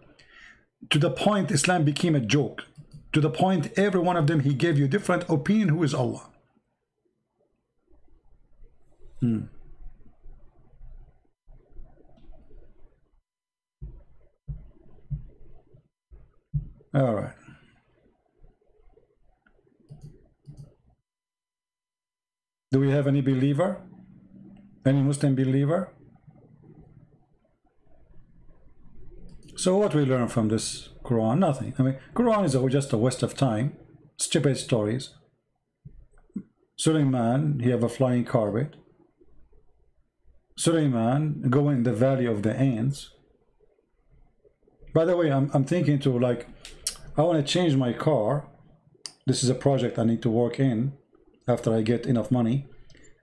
to the point Islam became a joke. To the point every one of them, he gave you different opinion who is Allah. All right. Do we have any believer? Any Muslim believer? So what we learn from this Quran? Nothing. I mean, Quran is just a waste of time. Stupid stories. Sulaiman, he have a flying carpet. Sulaiman go in the valley of the ants.
By the way, I'm thinking to, like, I want to change my car. This is a project I need to work in after I get enough money.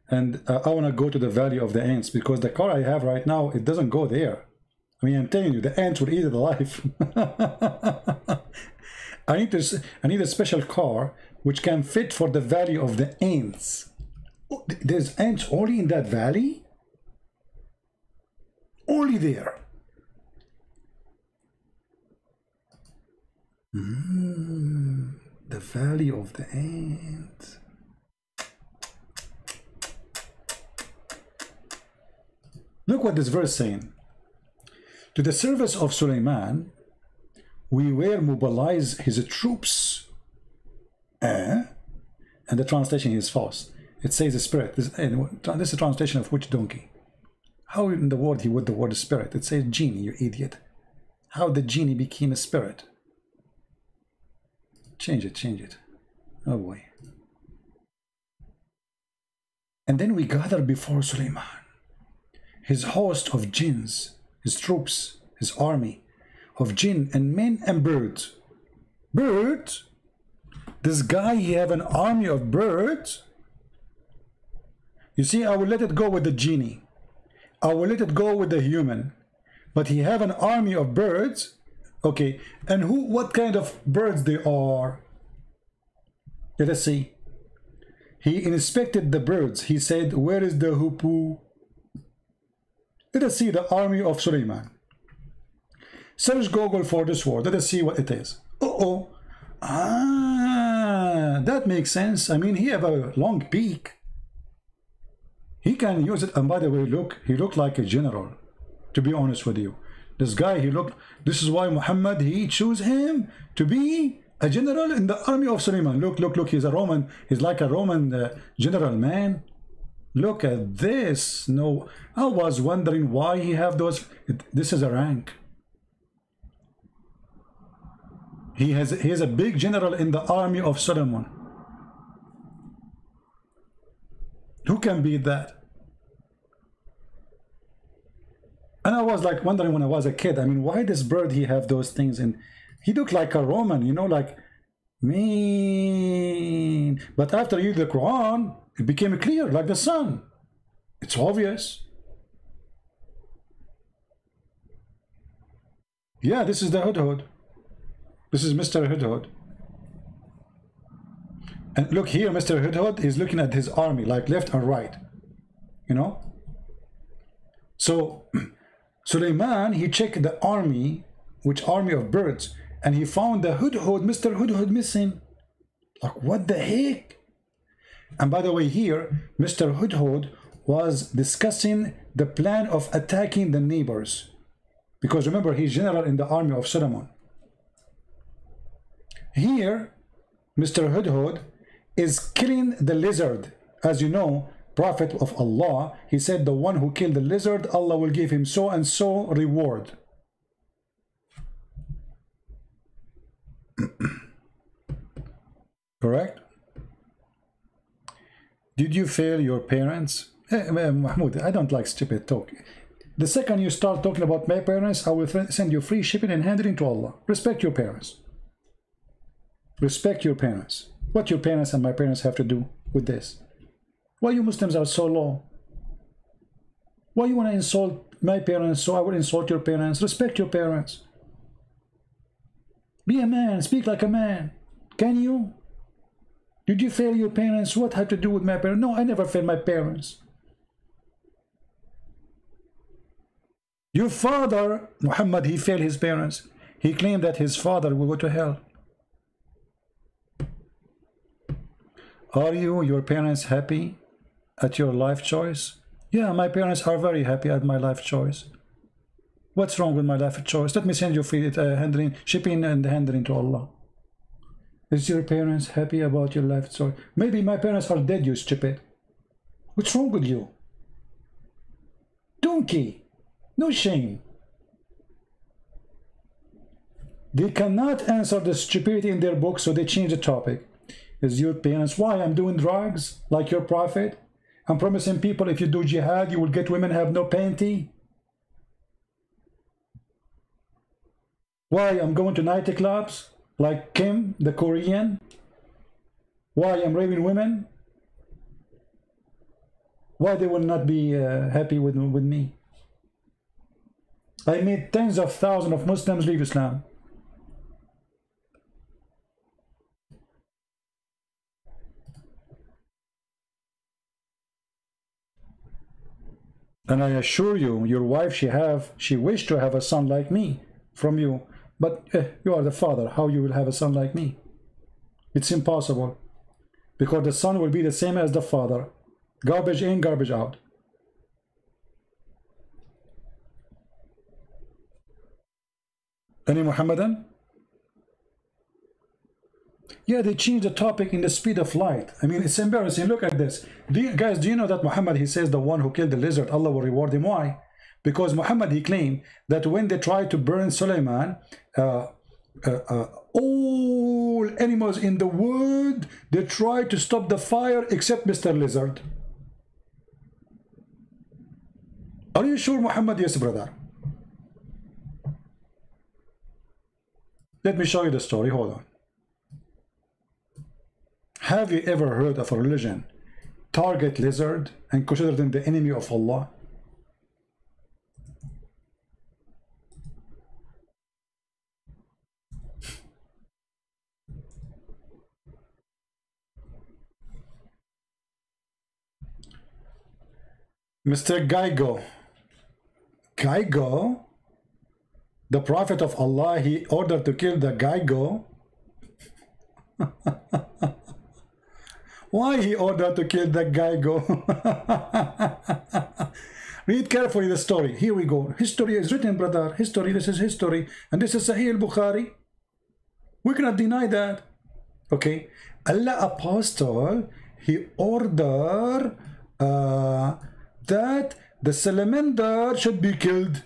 And I want to go to the Valley of the Ants, because the car I have right now, it doesn't go there. I mean, I'm telling you, the ants will eat it alive. I need a special car which can fit for the Valley of the Ants. Oh, there's ants only in that valley? Only there. The Valley of the Ants. Look what this verse is saying. To the service of Suleiman, we will mobilize his troops. And the translation is false. It says the spirit. This is a translation of which donkey? How in the world he would the word spirit? It says genie, you idiot. How the genie became a spirit? Change it, change it. Oh boy. And then we gather before Suleiman, his host of jinns, his troops, his army of jinn and men and birds. Birds? This guy, he have an army of birds? You see, I will let it go with the genie. I will let it go with the human. But he have an army of birds? Okay, and what kind of birds they are? Let us see. He inspected the birds. He said, where is the hoopoe? Let us see the army of Suleiman. Search Google for this word. Let us see what it is. Uh-oh. Ah, that makes sense. I mean, he have a long beak. He can use it. And by the way, look, he looked like a general, to be honest with you. This guy, this is why Muhammad, he chose him to be a general in the army of Suleiman. Look, look, look, he's a Roman. He's like a Roman general, man. Look at this. No, I was wondering why he have those. This is a rank. He is a big general in the army of Solomon. Who can beat that? And I was like wondering when I was a kid, I mean, why this bird, he have those things? And he looked like a Roman, you know, like, mean. But after you read the Quran, it became clear, like the sun. It's obvious. Yeah, this is the Hudhud. This is Mr. Hudhud. And look here, Mr. Hudhud is looking at his army, like left and right. You know? So, Suleiman, he checked the army, which army of birds, and he found the Hudhud, Mr. Hudhud missing. Like, what the heck? And by the way, here, Mr. Hudhud was discussing the plan of attacking the neighbors. Because remember, he's general in the army of Solomon. Here, Mr. Hudhud is killing the lizard. As you know, Prophet of Allah, he said the one who killed the lizard, Allah will give him so and so reward. Correct? Did you fail your parents? Mahmoud, I don't like stupid talk. The second you start talking about my parents, I will send you free shipping and handling to Allah. Respect your parents. Respect your parents. What your parents and my parents have to do with this? Why you Muslims are so low? Why you want to insult my parents so I will insult your parents? Respect your parents. Be a man. Speak like a man. Can you? Did you fail your parents? What had to do with my parents? No, I never failed my parents. Your father, Muhammad, he failed his parents. He claimed that his father will go to hell. Are you, your parents, happy at your life choice? Yeah, my parents are very happy at my life choice. What's wrong with my life choice? Let me send you free shipping and handling to Allah. Is your parents happy about your life choice? Maybe my parents are dead, you stupid. What's wrong with you? Donkey. No shame. They cannot answer the stupidity in their book, so they change the topic. Is your parents, why I'm doing drugs like your prophet? I'm promising people if you do jihad, you will get women have no panty.
Why I'm going to nightclubs like Kim, the Korean? Why I'm raping women? Why they will not be happy with me? I made tens of thousands of Muslims leave Islam. And I assure you, your wife, she wished to have a son like me from you. But you are the father. How you will have a son like me? It's impossible. Because the son will be the same as the father. Garbage in, garbage out. Any Muhammadan? Yeah, they changed the topic in the speed of light. I mean, it's embarrassing. Look at this. Guys, do you know that Muhammad, he says the one who killed the lizard, Allah will reward him. Why? Because Muhammad, he claimed that when they tried to burn Sulaiman, all animals in the world, they tried to stop the fire except Mr. Lizard. Are you sure, Muhammad? Yes, brother. Let me show you the story. Hold on. Have you ever heard of a religion target lizard and consider them the enemy of Allah? Mr. Geigo. Geigo? The Prophet of Allah, he ordered to kill the Geigo. Why he ordered to kill the Geigo? Read carefully the story. Here we go. History is written, brother. History, this is history. And this is Sahih al-Bukhari. We cannot deny that. Okay. Allah Apostle, he ordered that the salamander should be killed.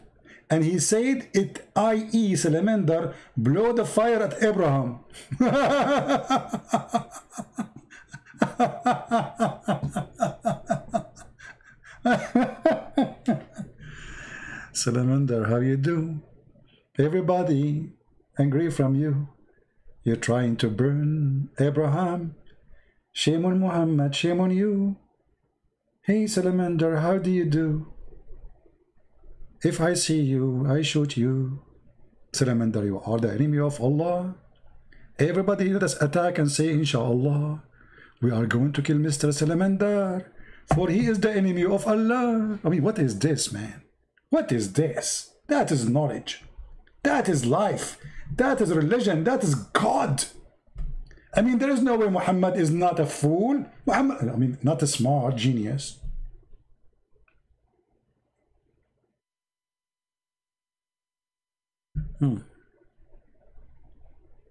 And he said, it, i.e. salamander, blow the fire at Abraham. Salamander, how you do? Everybody angry from you. You're trying to burn Abraham. Shame on Muhammad, shame on you. Hey salamander, how do you do? If I see you, I shoot you. Salamander, you are the enemy of Allah. Everybody let us attack and say, Inshallah, we are going to kill Mr. Salamander, for he is the enemy of Allah. I mean, what is this, man? What is this? That is knowledge. That is life. That is religion. That is God. I mean, there is no way Muhammad is not a fool. Muhammad, I mean, not a smart genius.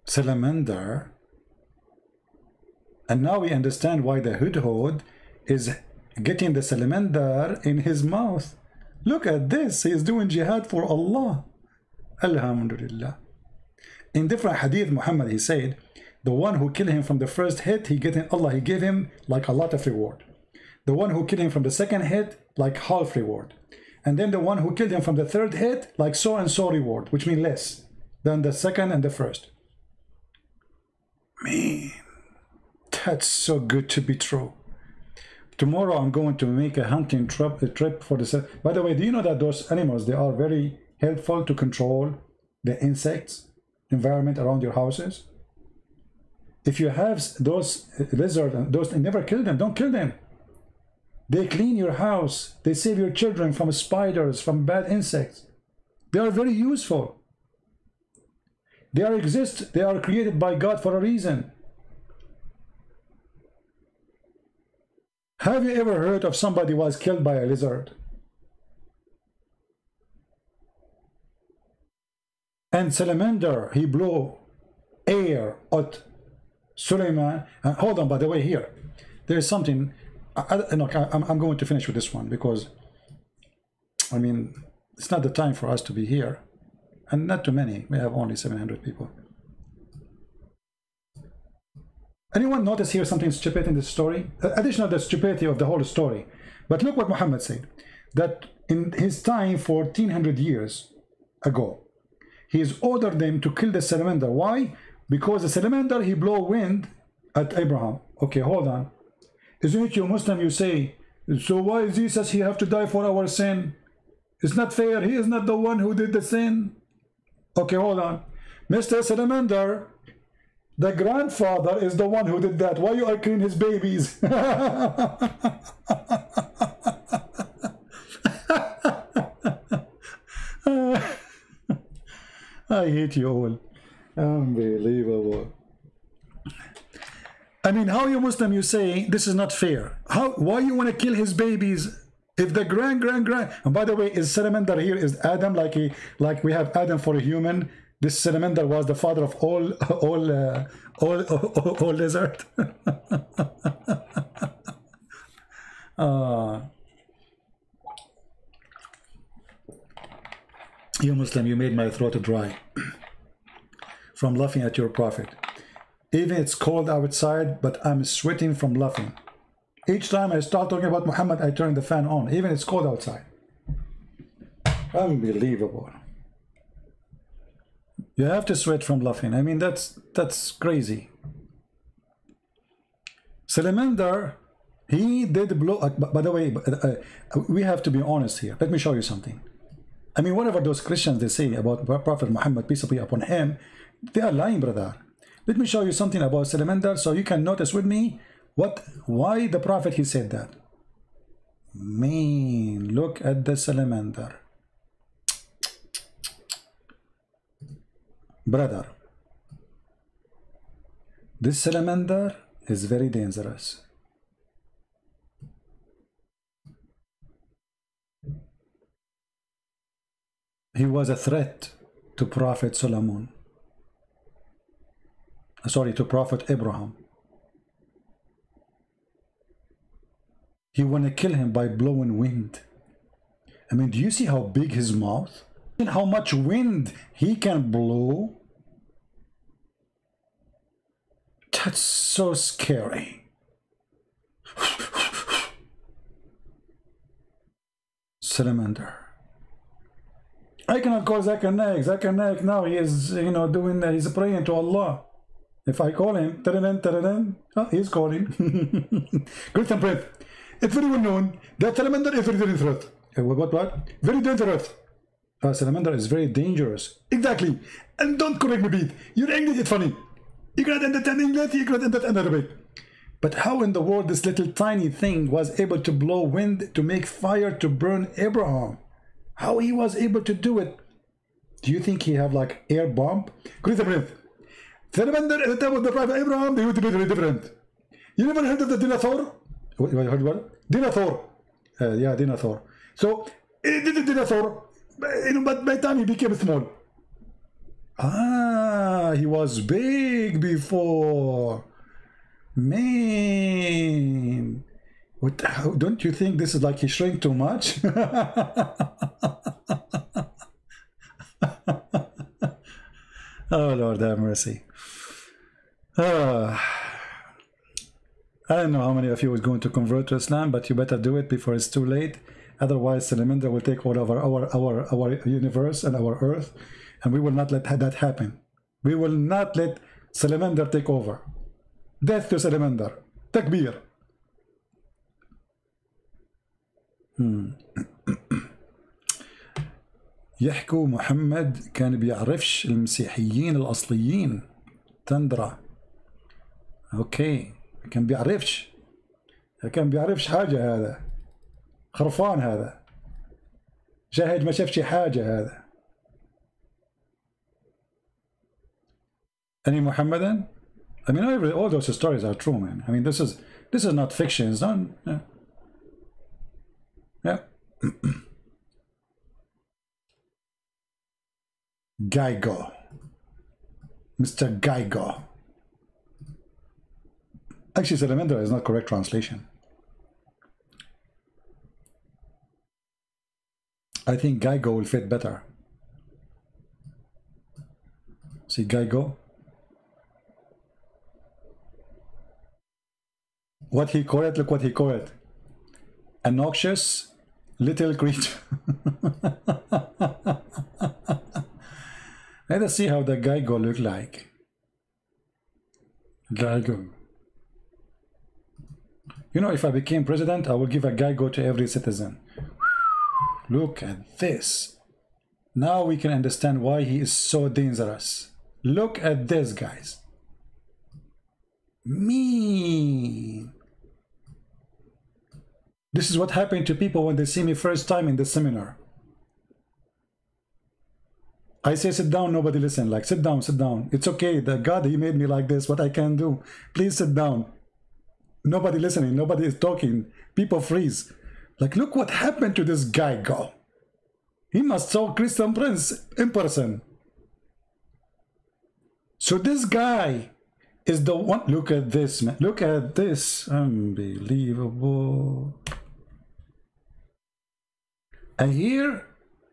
Salamander. And now we understand why the Hudhud is getting the salamander in his mouth. Look at this. He is doing jihad for Allah. Alhamdulillah. In different hadith, Muhammad, he said, the one who killed him from the first hit, he gave him like a lot of reward. The one who killed him from the second hit, like half reward. And then the one who killed him from the third hit, like so and so reward, which means less than the second and the first. Man, that's so good to be true. Tomorrow I'm going to make a hunting trip for the... By the way, do you know that those animals, they are very helpful to control the insects, environment around your houses? If you have those lizards, and those, never kill them, don't kill them. They clean your house. They save your children from spiders, from bad insects. They are very useful. They are created by God for a reason. Have you ever heard of somebody who was killed by a lizard? And salamander, he blew air at Sulaiman. And hold on, by the way, here, there is something. I'm going to finish with this one because, I mean, it's not the time for us to be here. And not too many. We have only 700 people. Anyone notice here something stupid in this story? Additional to the stupidity of the whole story. But look what Muhammad said. That in his time, 1400 years ago,
he's ordered them to kill the salamander. Why? Because the salamander, he blow wind at Abraham. Okay, hold on. Isn't it you Muslim, you say, so why is Jesus, he have to die for our sin? It's not fair. He is not the one who did the sin. Okay, hold on. Mr. Salamander, the grandfather is the one who did that. Why you are killing his babies? I hate you all. Unbelievable. I mean, how you Muslim, you say this is not fair? Why you want to kill his babies? If the grand, and by the way, is salamander here is Adam, like we have Adam for a human. This salamander was the father of all lizard. You Muslim, you made my throat dry from laughing at your prophet. Even it's cold outside, but I'm sweating from laughing. Each time I start talking about Muhammad, I turn the fan on. Even it's cold outside. Unbelievable. You have to sweat from laughing. I mean, that's crazy. Salamander, he did blow. By the way, we have to be honest here. Let me show you something. I mean, whatever those Christians they say about Prophet Muhammad, peace be upon him, they are lying, brother. Let me show you something about salamander so you can notice with me why the Prophet he said that. Man, look at the salamander. Brother, this salamander is very dangerous. He was a threat to Prophet Solomon. Sorry, to Prophet Abraham. He want to kill him by blowing wind. I mean, do you see how big his mouth? And how much wind he can blow? That's so scary. Salamander. I cannot call Zakir Naik. Zakir Naik now he is, he's praying to Allah. If I call him, he's calling. Great and breath. It's very well known that salamander is very dangerous. What? Very dangerous. Salamander is very dangerous. Exactly. And don't correct me, Pete. Your English is funny. You cannot understand English, you cannot understand Arabic. But how in the world this little tiny thing was able to blow wind to make fire to burn Abraham? How he was able to do it? Do you think he have like air bomb? Great and breath. Salamander at the time of the Prophet Abraham, they would be very different. You never heard of the dinosaur? What, you heard what? Dinosaur. Yeah, dinosaur. So, this is dinosaur, but by the time he became small. Ah, he was big before. Man. What, don't you think this is like he shrank too much? Oh, Lord have mercy. I don't know how many of you is going to convert to Islam, but you better do it before it's too late. Otherwise, Salamander will take over our universe and our earth, and we will not let that happen. We will not let Salamander take over. Death to Salamander. Takbir. يحكوا محمد كان بيعرفش المسيحيين الأصليين تندرة. اوكي كان بيعرفش حاجة هذا خرفان هذا جاهد ما شافش حاجة هذا. Any Muhammadan? I mean all those stories are true, man. I mean this is not fiction. It's not yeah. Geigo. Mr. Geigo. Actually, Salamander is not correct translation. I think Geigo will fit better. See Geigo? What he called it, look what he called it. A noxious little creature.
Let us see how the guy go look like. Geigo. You know, if I became president, I will give a Geigo to every citizen. Look at this. Now we can understand why he is so dangerous. Look at this, guys. Mean. This is what happened to people when they see me first time in the seminar. I say sit down, nobody listen. Like sit down, sit down. It's okay. The God, he made me like this. What I can do? Please sit down. Nobody listening. Nobody is talking. People freeze. Like look what happened to this guy. Go. He must saw Christian Prince in person. So this guy is the one. Look at this, man. Look at this. Unbelievable. And here,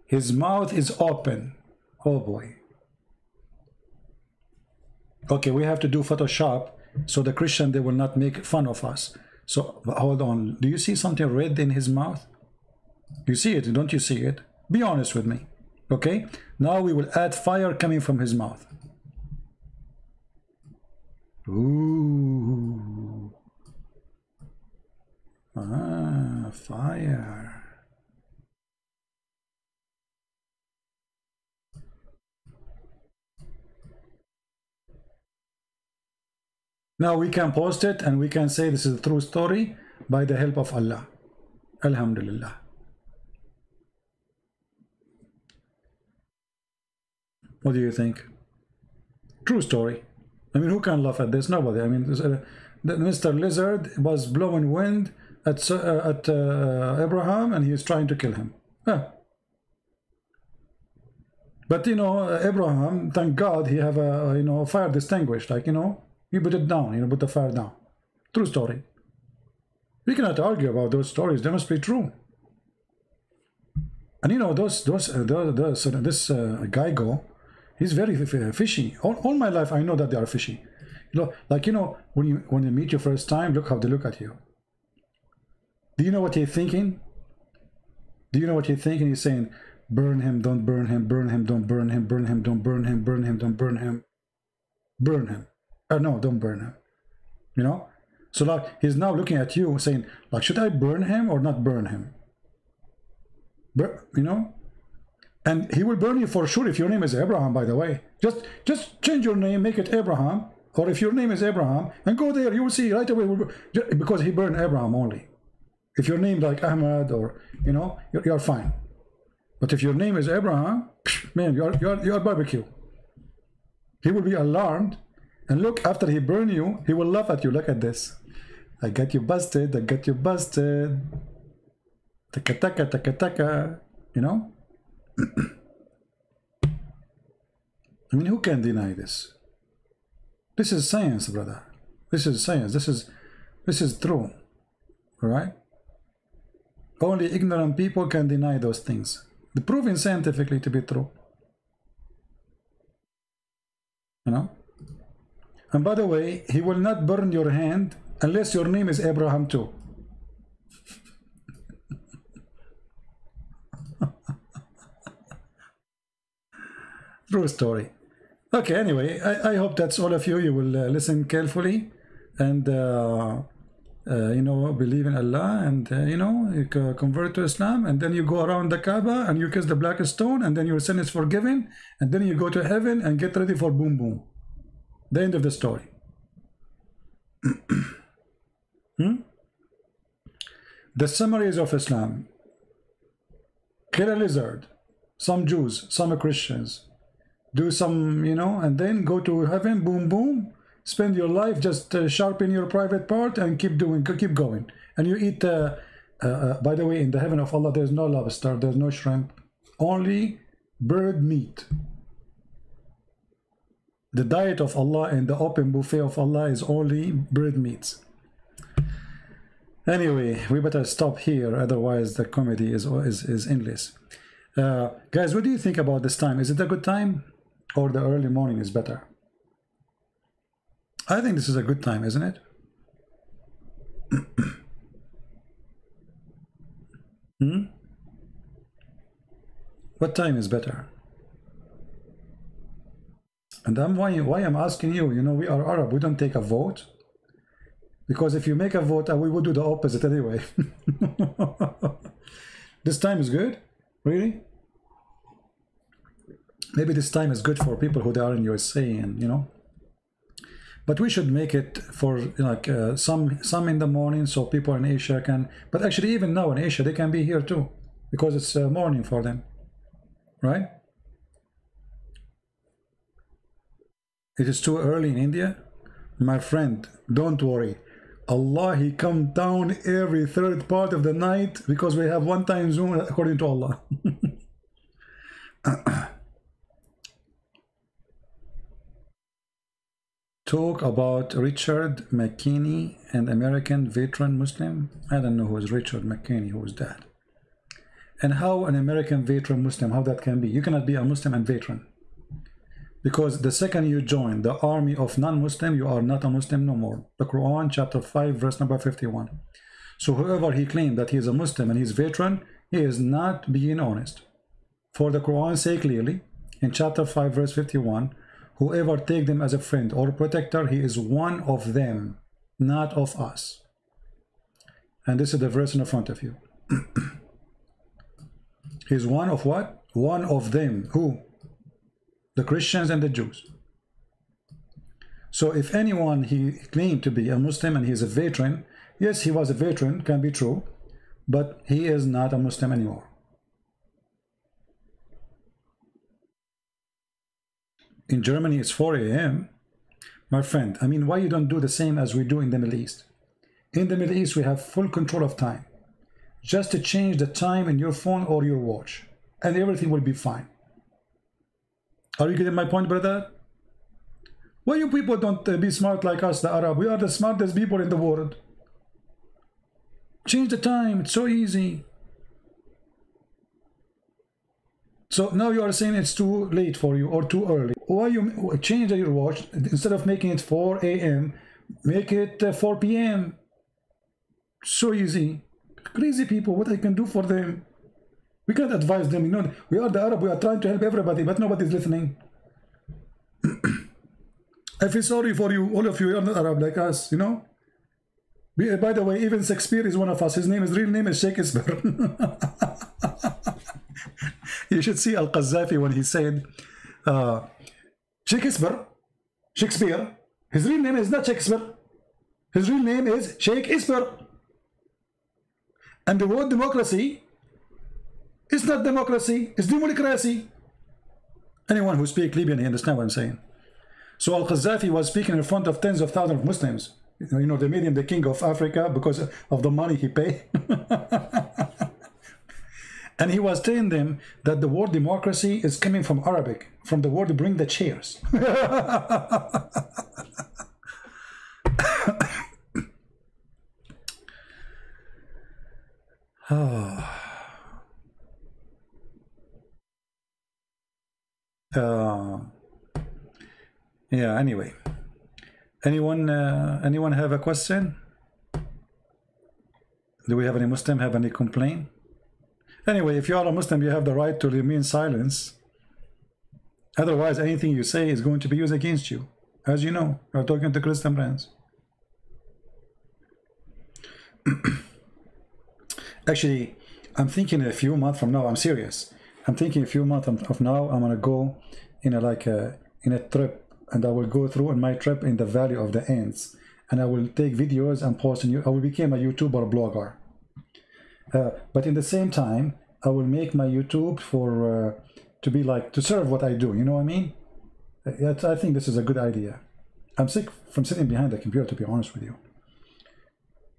his mouth is open. Oh boy. Okay, we have to do Photoshop so the Christian, they will not make fun of us. So hold on. Do you see something red in his mouth? You see it, don't you see it? Be honest with me. Okay, now we will add fire coming from his mouth. Ooh. Ah, fire. Now we can post it and we can say this is a true story by the help of Allah. Alhamdulillah. What do you think? True story. I mean, who can laugh at this? Nobody. I mean, Mr. Lizard was blowing wind at Abraham and he is trying to kill him. Yeah. But you know, Abraham, thank God, he have a fire distinguished. Like he put it down. Put the fire down. True story. We cannot argue about those stories. They must be true. And this Geigo, he's very fishy. All my life, I know that they are fishy. Like when you meet you first time, look how they look at you. Do you know what he's thinking? Do you know what he's thinking? He's saying, burn him, don't burn him, burn him, don't burn him, burn him, don't burn him, burn him, don't burn him, burn him. No, don't burn him. So like he's now looking at you saying, like, should I burn him or not burn him? And he will burn you for sure if your name is Abraham, by the way. Just change your name, make it Abraham. Or if your name is Abraham, and go there, you will see right away, because he burned Abraham only. If your name like Ahmad or, you're fine. But if your name is Abraham, man, you're barbecue. He will be alarmed. And look, after he burn you, he will laugh at you. Look at this. I got you busted. I got you busted. Taka taka taka taka. I mean, who can deny this? This is science, brother. This is science. This is true. All right? Only ignorant people can deny those things. They're proven scientifically to be true. And by the way, he will not burn your hand unless your name is Abraham too. True story. Okay, anyway, I hope that's all of you. You will listen carefully and, believe in Allah and, you convert to Islam, and then you go around the Kaaba and you kiss the black stone, and then your sin is forgiven, and then you go to heaven and get ready for boom boom. The end of the story. The summaries of Islam. Kill a lizard. Some Jews, some Christians. Do some, and then go to heaven, boom, boom. Spend your life, just sharpen your private part and keep going. And you eat, by the way, in the heaven of Allah, there's no lobster, there's no shrimp, only bird meat. The diet of Allah and the open buffet of Allah is only bird meats. Anyway, we better stop here, otherwise the comedy is endless. Guys, what do you think about this time? Is it a good time or the early morning is better? I think this is a good time, isn't it? What time is better?
And why I'm asking you, you know, we are Arab, we don't take a vote. Because if you make a vote, we would do the opposite anyway. This time is good? Really? Maybe this time is good for people who are in USA, and you know. But we should make it for like some in the morning, so people in Asia can. But actually, even now in Asia, they can be here too, because it's morning for them, right? It is too early in India, my friend. Don't worry. Allah, He come down every third part of the night because we have one time zone according to Allah. Talk about Richard McKinney, an American veteran Muslim. I don't know who is Richard McKinney, who is that? And how an American veteran Muslim, how that can be? You cannot be a Muslim and veteran. Because the second you join the army of non-Muslim, you are not a Muslim no more. The Quran, chapter 5, verse number 51. So whoever he claimed that he is a Muslim and he's veteran, he is not being honest. For the Quran say clearly, in chapter 5, verse 51, whoever take them as a friend or protector, he is one of them, not of us. And this is the verse in the front of you. He's one of what? One of them. Who? The Christians and the Jews. So if anyone he claimed to be a Muslim and he's a veteran, yes, he was a veteran, can be true, but he is not a Muslim anymore. In Germany, it's 4 a.m. My friend, I mean, why you don't do the same as we do in the Middle East? In the Middle East, we have full control of time. Just to change the time in your phone or your watch, and everything will be fine. Are you getting my point, brother? Why you people don't be smart like us, the Arab? We are the smartest people in the world. Change the time, it's so easy. So now you are saying it's too late for you or too early. Why you change your watch? Instead of making it 4 a.m., make it 4 p.m. So easy. Crazy people, what I can do for them? We can't advise them. You know, we are the Arab, we are trying to help everybody, but nobody's listening. I feel sorry for you, all of you. You are not Arab like us, you know. By the way, even Shakespeare is one of us. His real name is Shakespeare. You should see Al-Qaddafi when he said, Shakespeare. His real name is not Shakespeare. His real name is Shakespeare. And the word democracy, it's not democracy, it's democracy. Anyone who speaks Libyan, he understands what I'm saying. So Al-Qaddafi was speaking in front of tens of thousands of Muslims. You know, they made him the king of Africa because of the money he paid. And he was telling them that the word democracy is coming from Arabic, from the word to bring the chairs. Yeah, anyway. Anyone have a question? Do we have any Muslim have any complaint? Anyway, if you are a Muslim, you have the right to remain silent. Otherwise, anything you say is going to be used against you. As you know, you're talking to Christian friends. Actually, I'm thinking a few months from now, I'm serious. I'm thinking a few months from now, I'm gonna go in a trip, and I will go through on my trip in the Valley of the Ants, and I will take videos and post. I will become a YouTuber blogger. But in the same time, I will make my YouTube for to be like to serve what I do. You know what I mean? I think this is a good idea. I'm sick from sitting behind the computer, to be honest with you.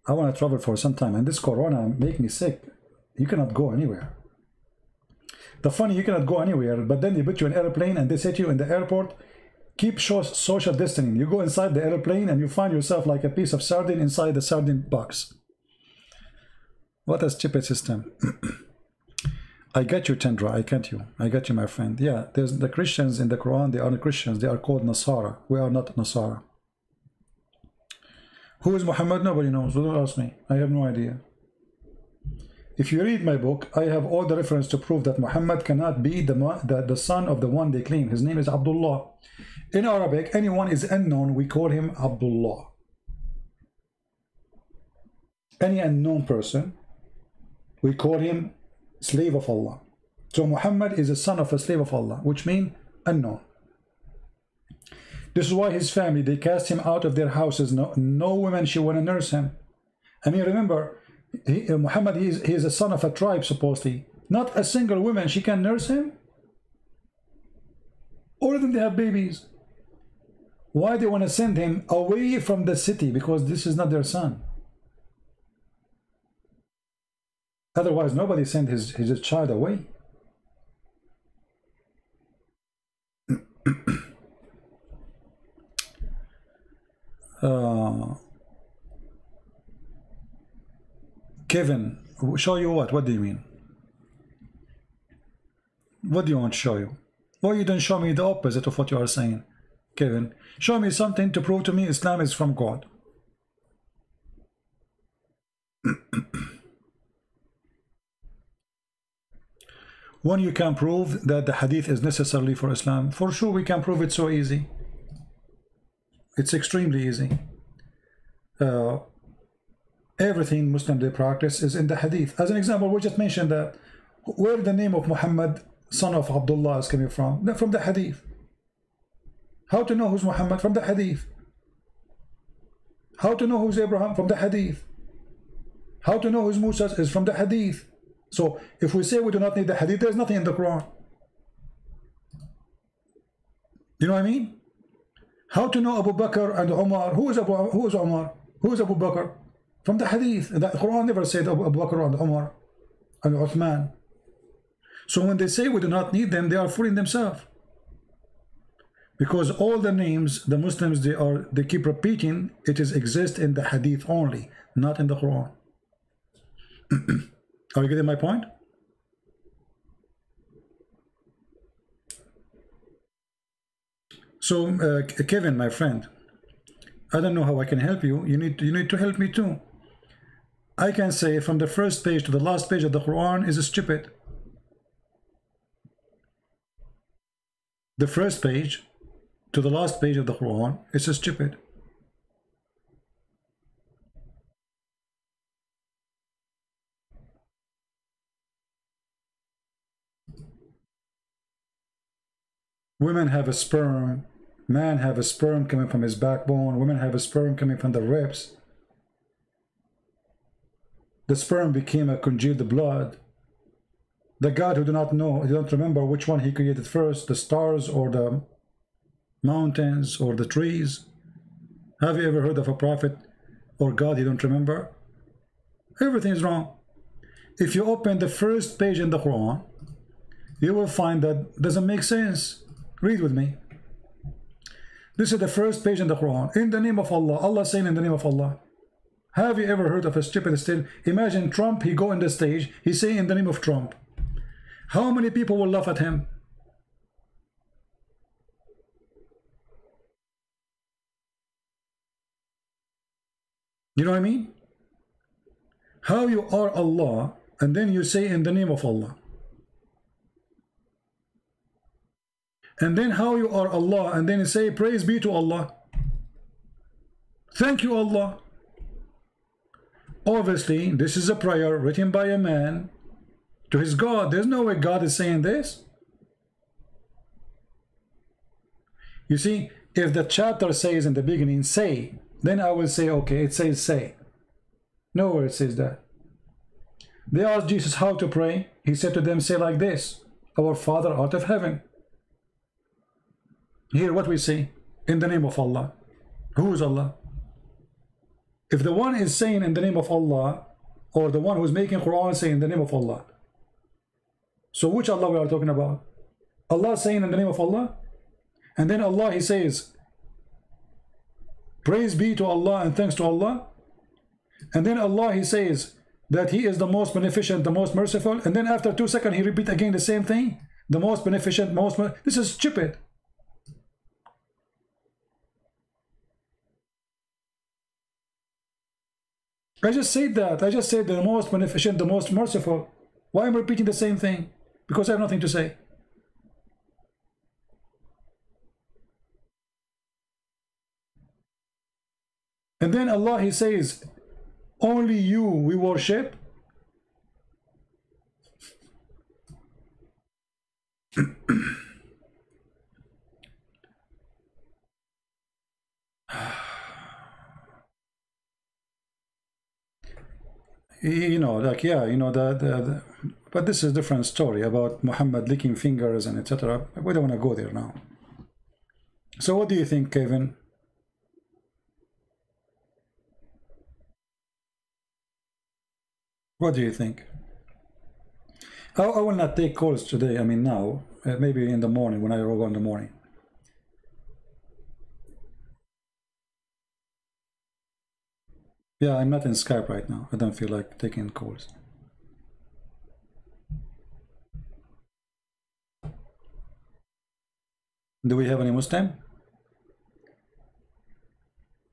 I want to travel for some time, and this Corona make me sick. You cannot go anywhere. The funny, you cannot go anywhere, but then they put you in an airplane and they set you in the airport. Keep social distancing. You go inside the airplane and you find yourself like a piece of sardine inside the sardine box. What a stupid system. I get you, Tendra. I get you. I get you, my friend. Yeah, there's the Christians in the Quran. They are the Christians. They are called Nasara. We are not Nasara. Who is Muhammad? Nobody knows. Don't ask me. I have no idea.
if you read my book, I have all the reference to prove that Muhammad cannot be the son of the one they claim. His name is Abdullah. In Arabic, anyone is unknown, we call him Abdullah. Any unknown person, we call him slave of Allah. So Muhammad is a son of a slave of Allah, which means unknown. This is why his family, they cast him out of their houses. No woman should want to nurse him. I mean, remember, Muhammad, he is a son of a tribe, supposedly. Not a single woman, she can nurse him. All of them, they have babies. Why they want to send him away from the city? Because this is not their son. Otherwise, nobody sent his child away. Kevin, show you what? What do you mean? What do you want to show you? Why you don't show me the opposite of what you are saying, Kevin? Show me something to prove to me Islam is from God. When you can prove that the hadith is necessarily for Islam, for sure we can prove it so easy. It's extremely easy. Everything Muslim they practice is in the hadith. As an example, we just mentioned that where the name of Muhammad, son of Abdullah, is coming from? From the hadith. How to know who's Muhammad? From the hadith. How to know who's Abraham? From the hadith. How to know who's Musa? Is from the hadith. So if we say we do not need the hadith, there's nothing in the Quran. You know what I mean? How to know Abu Bakr and Umar? Who is Umar? Who is Abu Bakr? From the hadith. The Quran never said Abu Bakr and Umar and Uthman. So when they say we do not need them, they are fooling themselves. Because all the names the Muslims they keep repeating, it is exist in the hadith only, not in the Quran. Are you getting my point? So Kevin, my friend, I don't know how I can help you. You need to help me too. I can say from the first page to the last page of the Quran is stupid. The first page to the last page of the Quran is stupid. Women have a sperm, man have a sperm coming from his backbone, women have a sperm coming from the ribs. The sperm became a congealed blood. The God who do not know, he don't remember which one he created first, the stars or the mountains or the trees. Have you ever heard of a prophet or God he don't remember? Everything is wrong. If you open the first page in the Quran, you will find that doesn't make sense. Read with me. This is the first page in the Quran. In the name of Allah. Allah saying in the name of Allah. Have you ever heard of a stupid still? Imagine Trump, he go on the stage, he say in the name of Trump. How many people will laugh at him? You know what I mean? How you are Allah and then you say in the name of Allah. And then how you are Allah and then you say praise be to Allah. Thank you Allah. Obviously this is a prayer written by a man to his God. There's no way God is saying this. You see, if the chapter says in the beginning say, then I will say okay, it says say. Nowhere it says that. They asked Jesus how to pray. He said to them, say like this, our Father out of heaven. Here what we say, in the name of Allah. Who is Allah? If the one is saying in the name of Allah, or the one who's making Quran saying in the name of Allah, so which Allah we are talking about? Allah saying in the name of Allah, and then Allah he says praise be to Allah and thanks to Allah, and then Allah he says that he is the most beneficent, the most merciful, and then after 2 seconds he repeat again the same thing, the most beneficent, this is stupid. I just said that. I just said the most beneficent, the most merciful. Why am I repeating the same thing? Because I have nothing to say. And then Allah, He says, only you we worship. You know, like, yeah, you know, but this is a different story about Muhammad licking fingers and etc. We don't want to go there now. So what do you think, Kevin? What do you think? I will not take calls today. I mean now, maybe in the morning when I go in the morning. Yeah, I'm not in Skype right now. I don't feel like taking calls. Do we have any Muslim?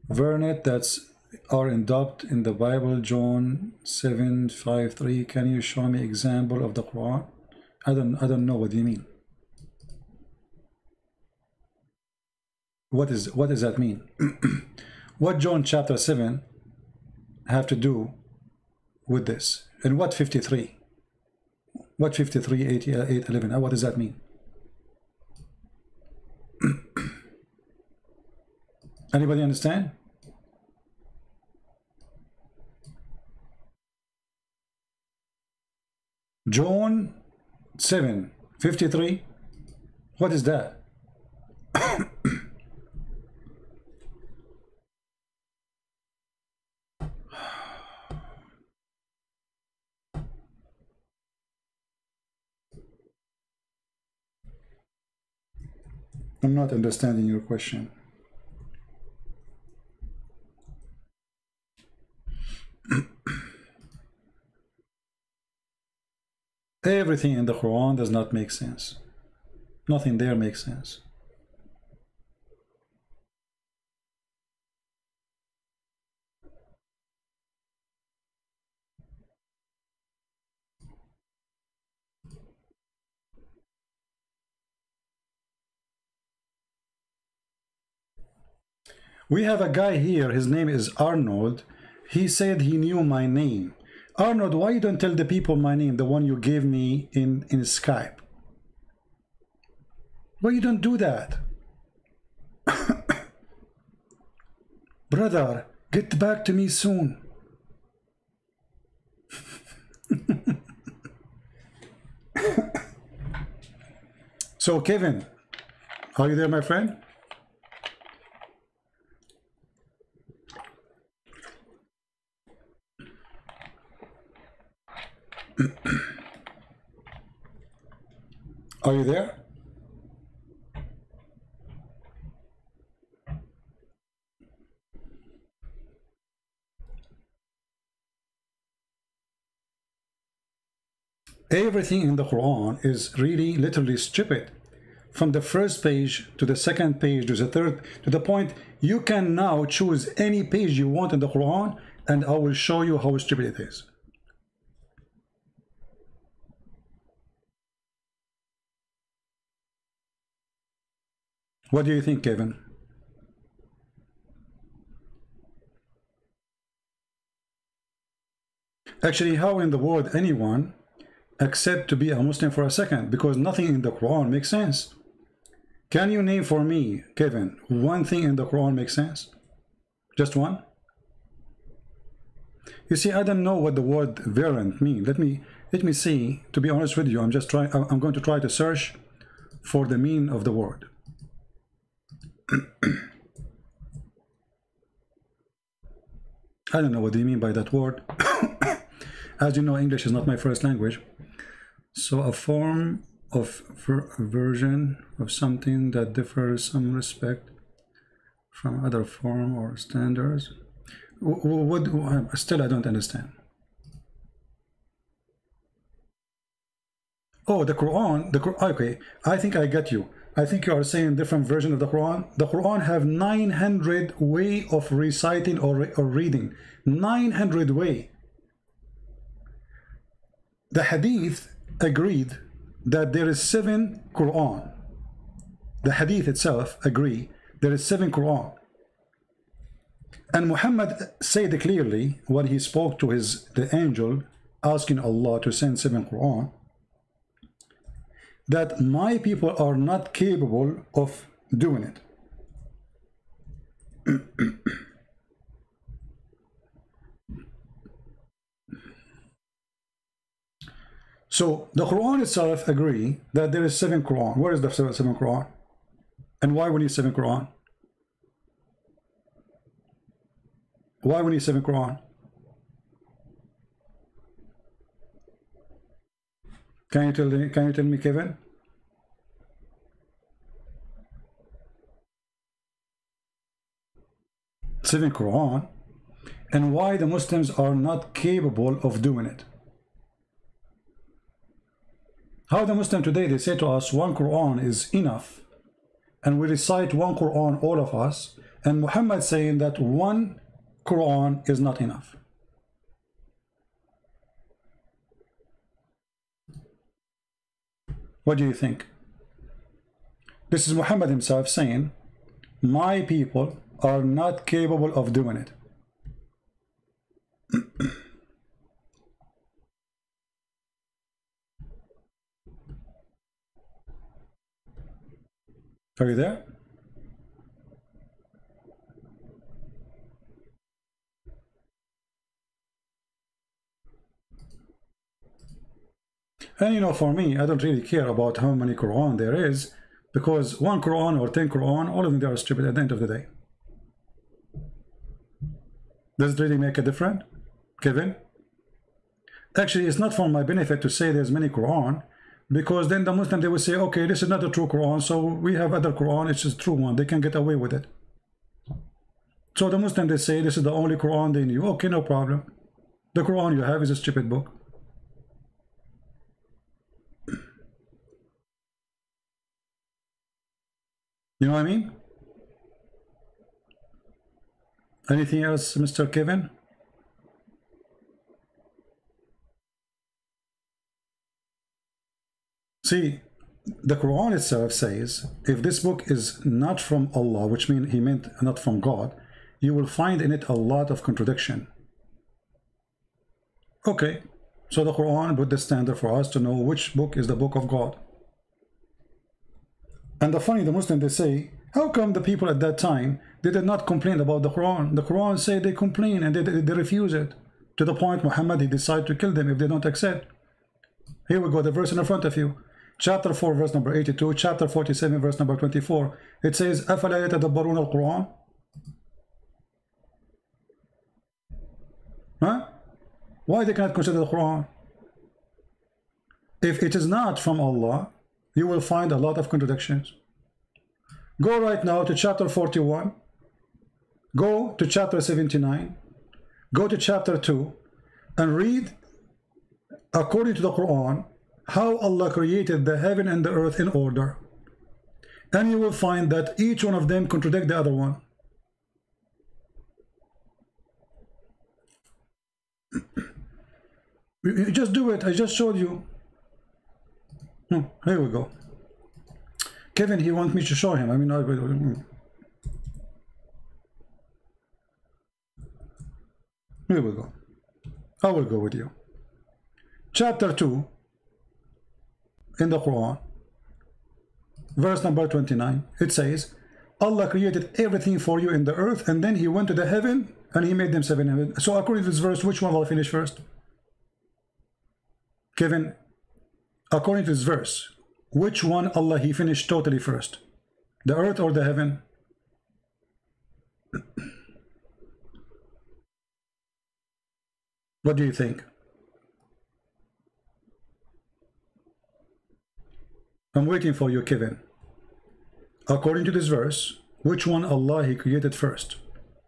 Vernet, that's are adopt in the Bible, John 7:5-3. Can you show me example of the Quran? I don't know what you mean. What does that mean? What John chapter 7 have to do with this? And what 53? What 53, 8, 11? What does that mean? Anybody understand? John 7:53. What is that? I'm not understanding your question. Everything in the Quran does not make sense. Nothing there makes sense. We have a guy here, his name is Arnold. He said he knew my name. Arnold, why you don't tell the people my name, the one you gave me in Skype? Why you don't do that? Brother, get back to me soon. So Kevin, are you there, my friend? Are you there? Everything in the Quran is really literally stupid. From the first page to the second page to the third, to the point you can now choose any page you want in the Quran, and I will show you how stupid it is. What do you think, Kevin? Actually, how in the world anyone accept to be a Muslim for a second? Because nothing in the Quran makes sense. Can you name for me, Kevin, one thing in the Quran makes sense? Just one? You see, I don't know what the word variant means. Let me see. To be honest with you, I'm going to try to search for the meaning of the word. I don't know what do you mean by that word. As you know, English is not my first language. So a form of version of something that differs some respect from other form or standards. Still I don't understand. Oh, the Quran, okay, I think I get you. I think you are saying different version of the Quran. The Quran have 900 way of reciting or reading. 900 way. The Hadith agreed that there is 7 Quran. The Hadith itself agree there is 7 Quran. And Muhammad said clearly when he spoke to the angel asking Allah to send 7 Quran, that my people are not capable of doing it. So the Quran itself agree that there is 7 Quran. Where is the 7 Quran? And why we need 7 Quran? Why we need 7 Quran? Can you tell me, Kevin? Seven Quran, and why the Muslims are not capable of doing it. How the Muslim today, they say to us 1 Quran is enough, and we recite 1 Quran, all of us, and Muhammad saying that 1 Quran is not enough. What do you think? This is Muhammad himself saying, my people are not capable of doing it. Are you there? And you know, for me, I don't really care about how many Quran there is, because 1 Quran or 10 Quran, all of them, they are stupid at the end of the day. Does it really make a difference, Kevin? Actually, it's not for my benefit to say there's many Quran, because then the Muslim, they will say, okay, this is not a true Quran, so we have other Quran, it's a true one, they can get away with it. So the Muslim, they say this is the only Quran they knew. Okay, no problem. The Quran you have is a stupid book. You know what I mean? Anything else, Mr. Kevin? See, the Quran itself says, if this book is not from Allah, which means he meant not from God, you will find in it a lot of contradiction. Okay, so the Quran put the standard for us to know which book is the book of God. And the funny, the Muslim, they say, how come the people at that time, they did not complain about the Quran? The Quran say they complain and they refuse it. To the point Muhammad, he decided to kill them if they don't accept. Here we go, the verse in front of you. Chapter 4, verse number 82, chapter 47, verse number 24. It says, أَفَلَا يَتَدَبَّرُونَ الْقُرْآنَ? Huh? Why they cannot consider the Quran? If it is not from Allah, you will find a lot of contradictions. Go right now to chapter 41. Go to chapter 79. Go to chapter 2 and read, according to the Quran, how Allah created the heaven and the earth in order. And you will find that each one of them contradict the other one. You just do it. I just showed you. Here we go. Kevin, he wants me to show him. I mean, here we go. I will go with you. Chapter 2 in the Quran, verse number 29. It says, Allah created everything for you in the earth, and then he went to the heaven and he made them 7 heaven. So according to this verse, which one will finish first? Kevin, according to this verse, which one Allah he finished totally first? The earth or the heaven? What do you think? I'm waiting for you, Kevin. According to this verse, which one Allah he created first?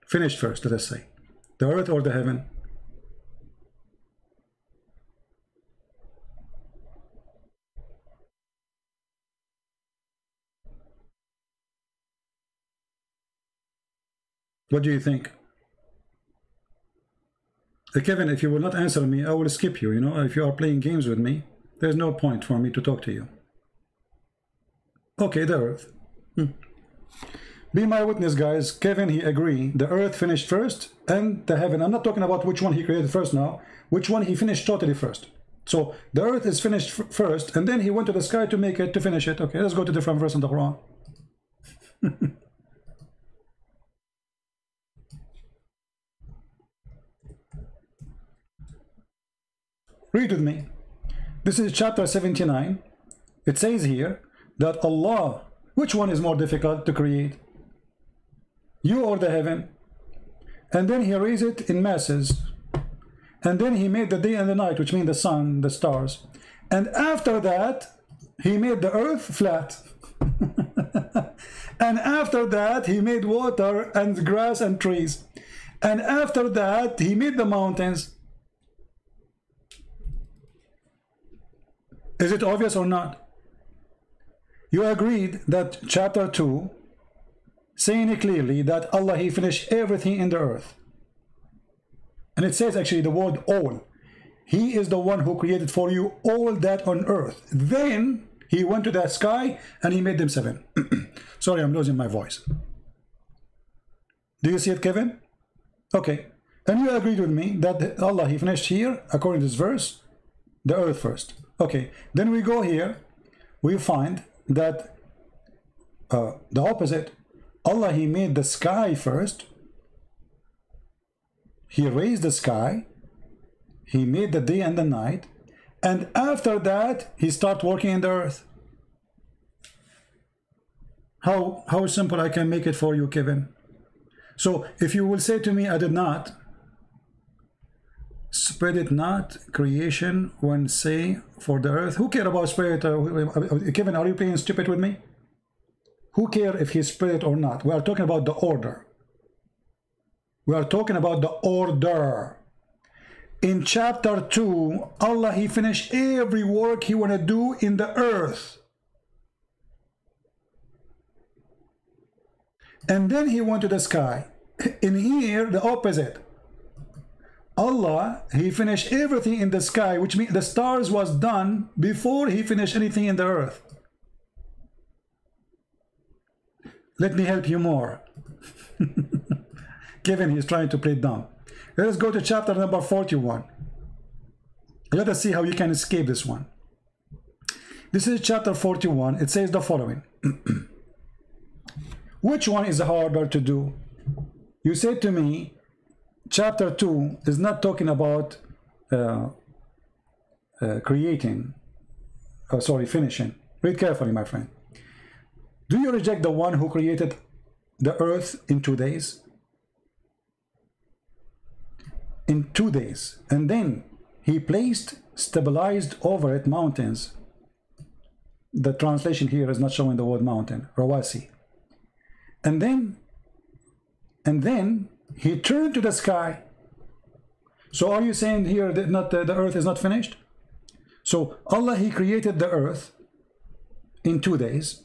Finished first, let us say. The earth or the heaven? What do you think? Kevin, if you will not answer me, I will skip you. You know, if you are playing games with me, there's no point for me to talk to you. Okay, the earth. Be my witness, guys. Kevin, he agreed. The earth finished first, and the heaven. I'm not talking about which one he created first now. Which one he finished totally first. So the earth is finished first, and then he went to the sky to make it, to finish it. Okay, let's go to a different verse in the Quran. Read with me. This is chapter 79. It says here that Allah, which one is more difficult to create? You or the heaven? And then he raised it in masses. And then he made the day and the night, which mean the sun, the stars. And after that, he made the earth flat. And after that, he made water and grass and trees. And after that, he made the mountains. Is it obvious or not? You agreed that chapter 2, saying it clearly that Allah, he finished everything in the earth. And it says actually the word all. He is the one who created for you all that on earth. Then he went to the sky and he made them 7. Sorry, I'm losing my voice. Do you see it, Kevin? Okay. And you agreed with me that Allah, he finished here, according to this verse, the earth first. Okay. Then we go here. We find that the opposite. Allah, he made the sky first. He raised the sky. He made the day and the night. And after that, he started working in the earth. How simple I can make it for you, Kevin. So if you will say to me, I did not, spread it not, creation, when say for the earth. Who care about spirit? Kevin, are you playing stupid with me? Who care if he spread it or not? We are talking about the order. We are talking about the order. In chapter 2, Allah, he finished every work he want to do in the earth. And then he went to the sky. In here, the opposite. Allah, he finished everything in the sky, which means the stars was done before he finished anything in the earth. Let me help you more. Kevin, he's trying to play dumb. Let us go to chapter number 41. Let us see how you can escape this one. This is chapter 41. It says the following. Which one is harder to do? You said to me, chapter 2 is not talking about finishing. Read carefully, my friend. Do you reject the one who created the earth in 2 days? In 2 days. And then he stabilized over it mountains. The translation here is not showing the word mountain, Rawasi. And then he turned to the sky. So are you saying here that the earth is not finished? So Allah, he created the earth in 2 days,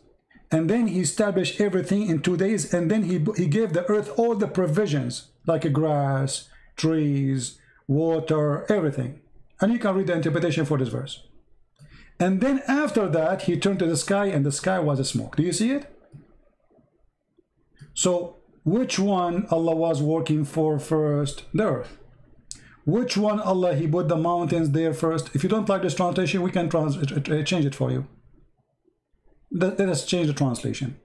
and then he established everything in 2 days, and then he gave the earth all the provisions, like a grass, trees, water, everything. And you can read the interpretation for this verse. And then after that, he turned to the sky, and the sky was a smoke. Do you see it? So which one Allah was working for first? The earth. Which one Allah, he put the mountains there first? If you don't like this translation, we can change it for you. Let us change the translation.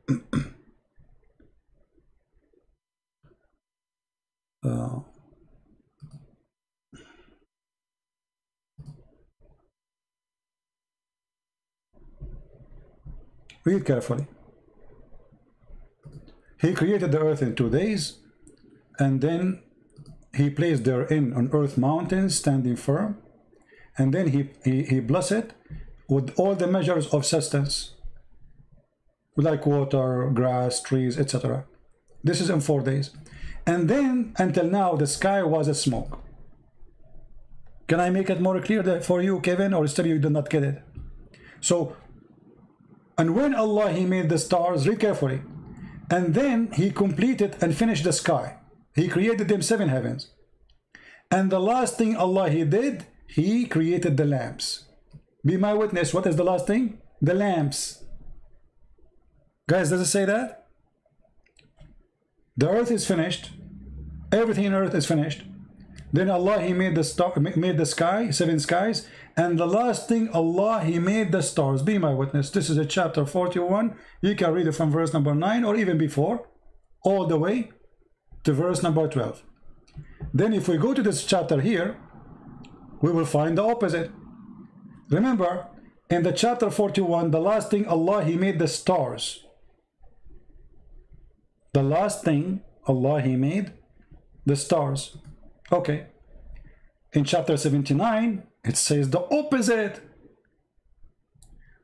Read carefully. He created the earth in 2 days, and then he placed therein on earth mountains standing firm, and then he blessed it with all the measures of sustenance, like water, grass, trees, etc. This is in 4 days. And then until now the sky was a smoke. Can I make it more clear for you, Kevin, or still you do not get it? So, and when Allah, he made the stars, read carefully, and then he completed and finished the sky. He created them 7 heavens. And the last thing Allah He did, He created the lamps. Be my witness. What is the last thing? The lamps. Guys, does it say that? The earth is finished. Everything in earth is finished. Then Allah He made the star, made the sky, 7 skies, and the last thing Allah He made the stars. Be my witness. This is a chapter 41. You can read it from verse number 9 or even before, all the way to verse number 12. Then if we go to this chapter here, we will find the opposite. Remember, in the chapter 41, the last thing Allah He made the stars. The last thing Allah He made the stars. Okay. In chapter 79, it says the opposite.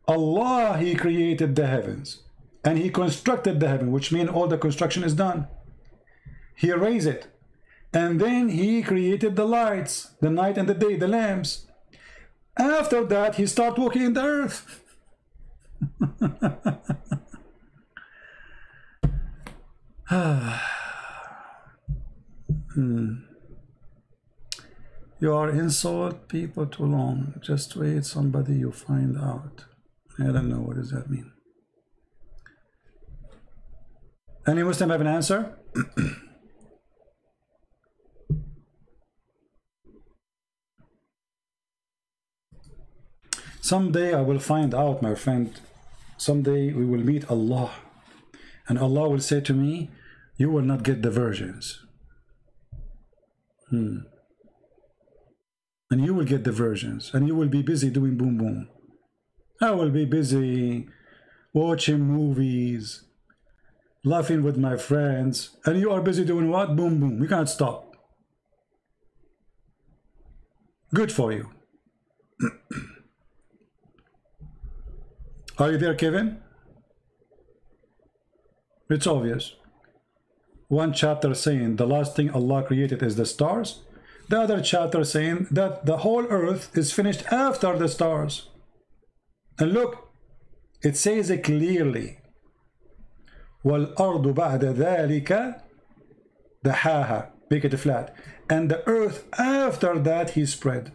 Allah He created the heavens and He constructed the heaven, which means all the construction is done. He raised it. And then He created the lights, the night and the day, the lamps. After that, He started walking in the earth. You are insult people too long. Just wait, somebody you find out. I don't know, what does that mean? Any Muslim have an answer? Someday I will find out, my friend. Someday we will meet Allah. And Allah will say to me, you will not get the virgins. And you will get the virgins. And you will be busy doing boom boom. I will be busy watching movies, laughing with my friends. And you are busy doing what? Boom boom. You can't stop. Good for you. Are you there, Kevin? It's obvious. One chapter saying the last thing Allah created is the stars. The other chapter saying that the whole earth is finished after the stars. And look, it says it clearly. وَالْأَرْضُ بَعْدَ ذَلِكَ دَحَاهَا. Make it flat. And the earth after that He spread.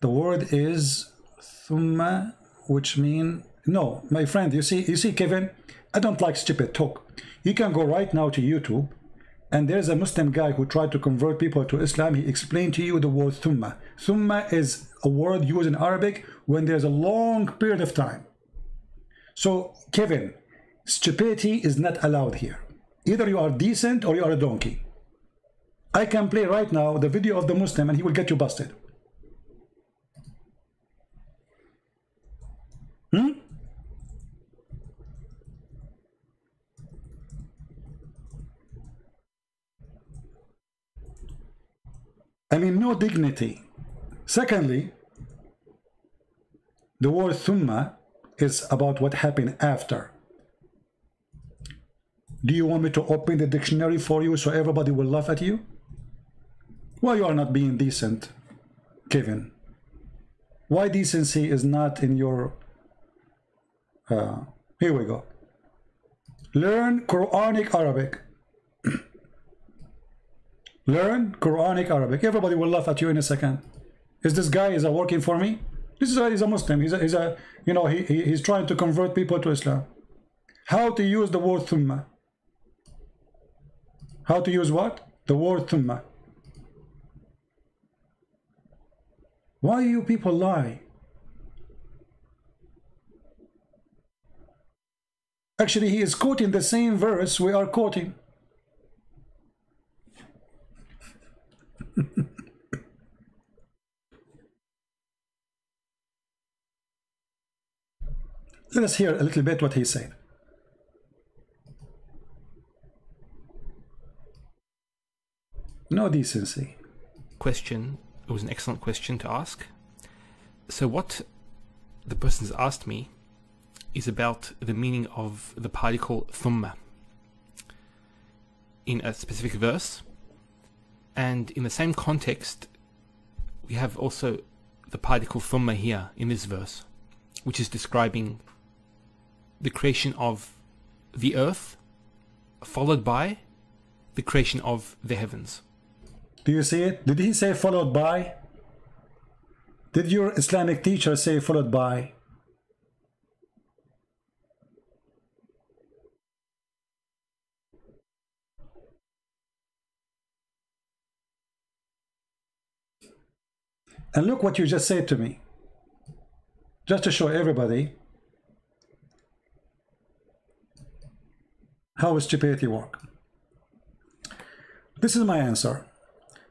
The word is thumma, which mean no, my friend. You see, Kevin, I don't like stupid talk. You can go right now to YouTube, and there's a Muslim guy who tried to convert people to Islam. He explained to you the word thumma. Thumma is a word used in Arabic when there's a long period of time. So, Kevin, stupidity is not allowed here. Either you are decent or you are a donkey. I can play right now the video of the Muslim and he will get you busted. I mean, no dignity. Secondly, the word thumma is about what happened after. Do you want me to open the dictionary for you so everybody will laugh at you? Why you are not being decent, Kevin? Why decency is not in your... here we go. Learn Quranic Arabic. Learn Quranic Arabic. Everybody will laugh at you in a second. Is this guy working for me? This guy is a Muslim. He's trying to convert people to Islam. How to use the word thumma? How to use what? The word thumma. Why you people lie? Actually, he is quoting the same verse we are quoting. Let us hear a little bit what he said. No decency.
Question. It was an excellent question to ask. So what the person has asked me is about the meaning of the particle thumma in a specific verse, and in the same context we have also the particle thumma here in this verse, which is describing the creation of the earth followed by the creation of the heavens.
Do you see it? Did he say followed by? Did your Islamic teacher say followed by? And look what you just said to me. Just to show everybody how stupidity works. This is my answer.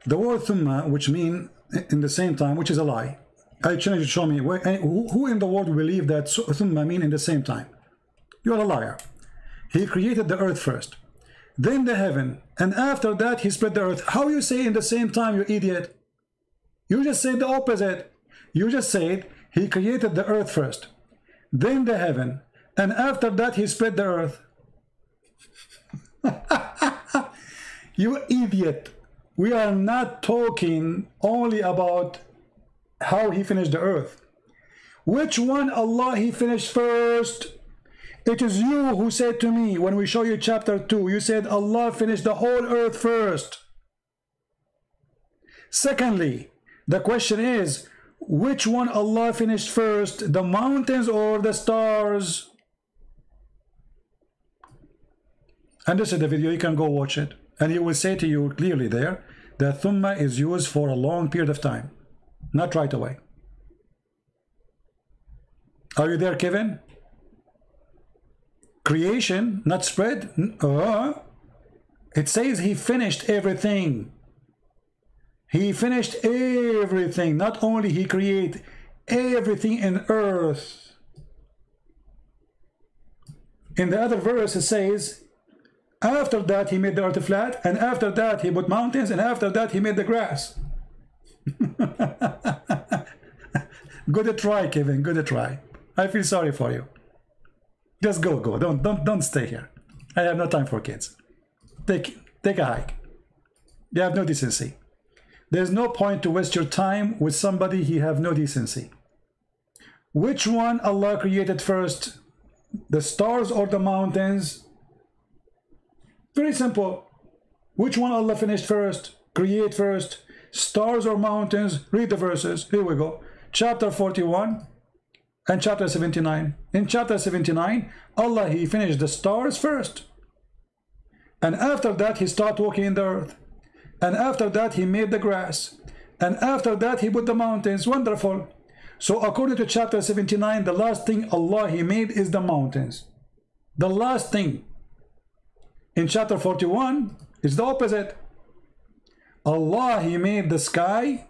The word thumma, which mean in the same time, which is a lie. I challenge you to show me who in the world will believe that thumma mean in the same time. You are a liar. He created the earth first, then the heaven, and after that he spread the earth. How you say in the same time, you idiot? You just said the opposite. You just said he created the earth first, then the heaven, and after that he spread the earth. You idiot. We are not talking only about how he finished the earth. Which one Allah he finished first? It is you who said to me when we show you chapter 2, you said Allah finished the whole earth first. Secondly, the question is, which one Allah finished first, the mountains or the stars? And this is the video, you can go watch it. And he will say to you clearly there that thumma is used for a long period of time, not right away. Are you there, Kevin? Creation, not spread. It says he finished everything. He finished everything. Not only he created everything in earth. In the other verse it says, after that he made the earth flat, and after that he put mountains, and after that he made the grass. Good try, Kevin, good try. I feel sorry for you. Just go. Don't stay here. I have no time for kids. Take a hike. You have no decency. There's no point to waste your time with somebody he have no decency. Which one Allah created first? The stars or the mountains? Very simple. Which one Allah finished first? Create first? Stars or mountains? Read the verses. Here we go. Chapter 41 and chapter 79. In chapter 79, Allah he finished the stars first. And after that he started walking in the earth. And after that he made the grass. And after that he put the mountains. Wonderful. So according to chapter 79, the last thing Allah he made is the mountains. The last thing. In chapter 41 is the opposite. Allah he made the sky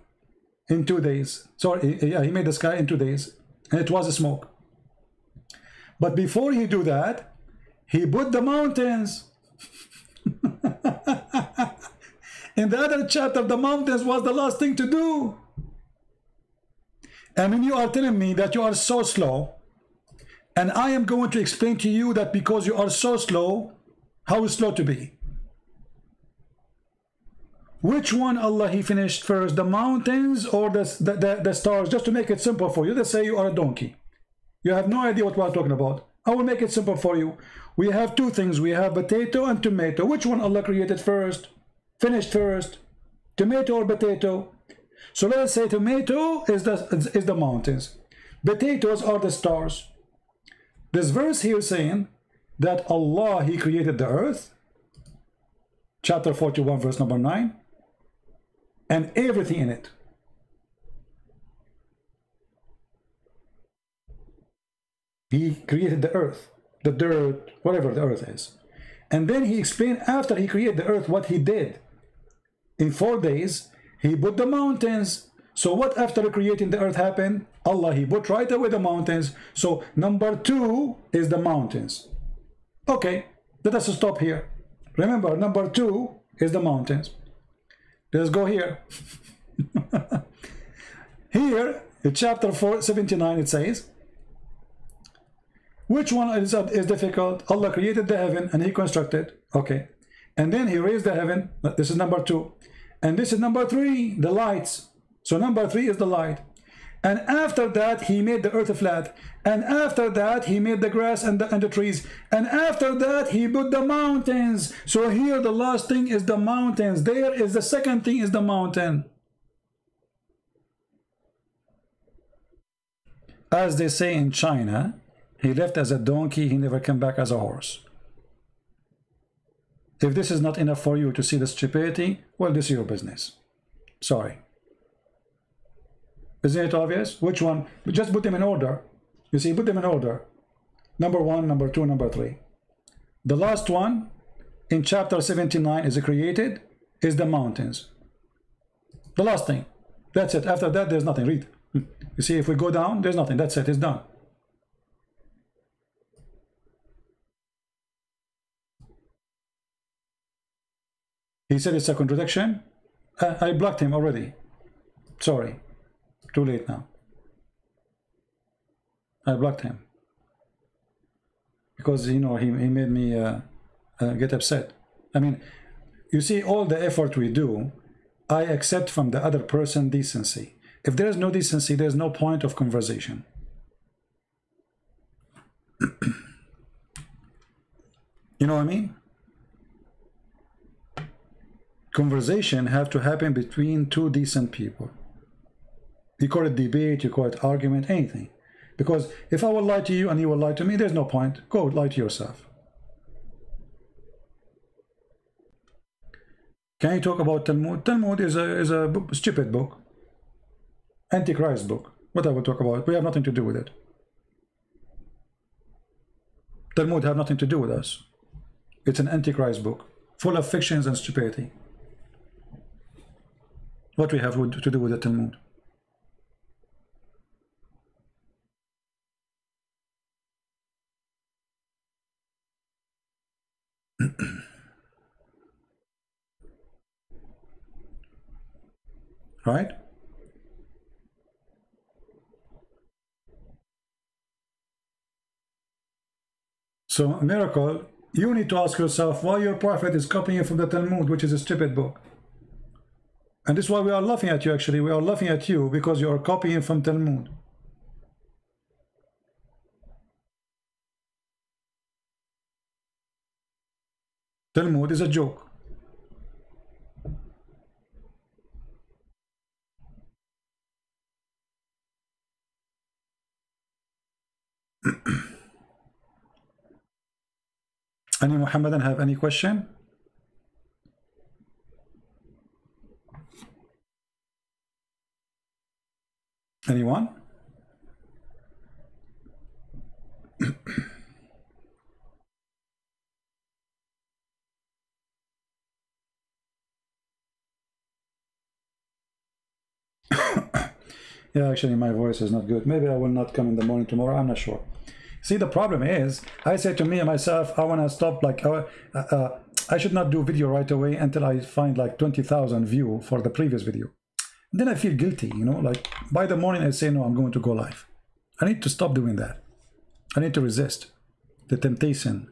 in 2 days. Sorry, yeah, he made the sky in 2 days. And it was a smoke. But before he do that, he put the mountains. In the other chapter, the mountains was the last thing to do. And when you are telling me that you are so slow, and I am going to explain to you that because you are so slow, how slow to be. Which one Allah he finished first, the mountains or the stars? Just to make it simple for you, let's say you are a donkey. You have no idea what we are talking about. I will make it simple for you. We have two things. We have potato and tomato. Which one Allah created first? Finished first? Tomato or potato? So let's say tomato is the mountains. Potatoes are the stars. This verse here saying that Allah he created the earth. Chapter 41 verse number 9. And everything in it. He created the earth, the dirt, whatever the earth is. And then he explained after he created the earth what he did. In 4 days, he put the mountains. So what after creating the earth happened? Allah, he put right away the mountains. So number 2 is the mountains. Okay, let us stop here. Remember, number 2 is the mountains. Let's go here. Here, in chapter 79, it says, which one is difficult? Allah created the heaven and he constructed. Okay. And then he raised the heaven. This is number 2. And this is number 3, the lights. So number 3 is the light. and after that he made the earth flat, and after that he made the grass and the trees, and after that he put the mountains. So here the last thing is the mountains, there is the second thing is the mountain. As they say in China, he left as a donkey, he never came back as a horse. If this is not enough for you to see the stupidity, well, this is your business. Sorry. Isn't it obvious? Which one? Just put them in order. You see, put them in order. Number 1, number 2, number 3. The last one in chapter 79 is created, is the mountains. The last thing. That's it. After that, there's nothing. Read. You see, if we go down, there's nothing. That's it. It's done. He said it's a contradiction. I blocked him already. Sorry. Too late now. I blocked him. Because, you know, he made me get upset. I mean, you see, all the effort we do, I accept from the other person decency. If there is no decency, there's no point of conversation. You know what I mean? Conversation have to happen between two decent people. You call it debate, you call it argument, anything. Because if I will lie to you and you will lie to me, there's no point. Go lie to yourself. Can you talk about Talmud? Talmud is a stupid book. Antichrist book. What I will talk about? We have nothing to do with it. Talmud have nothing to do with us. It's an Antichrist book, full of fictions and stupidity. What we have to do with the Talmud? Right? So, Miracle, you need to ask yourself why your prophet is copying from the Talmud, which is a stupid book. And this is why we are laughing at you, actually. We are laughing at you because you are copying from Talmud. Talmud is a joke. Any Muhammadan have any question? Anyone? Yeah, actually my voice is not good. Maybe I will not come in the morning tomorrow. I'm not sure. See, the problem is, I said to me and myself, I want to stop, like, I should not do video right away until I find like 20,000 views for the previous video. Then I feel guilty, you know, like by the morning I say, no, I'm going to go live. I need to stop doing that. I need to resist the temptation.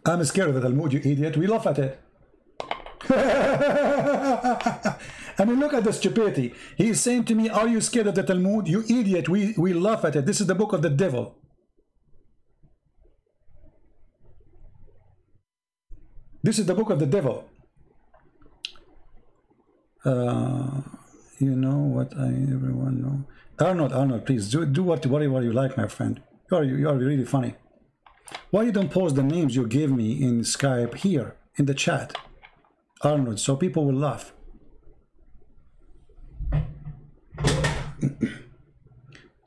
I'm scared of the Talmud, you idiot. We laugh at it. I mean, look at the stupidity. He is saying to me, are you scared of the Talmud? You idiot, we laugh at it. This is the book of the devil. This is the book of the devil. You know what everyone know. Arnold, please do whatever you like, my friend. You are really funny. Why you don't post the names you gave me in Skype here in the chat, Arnold, so people will laugh.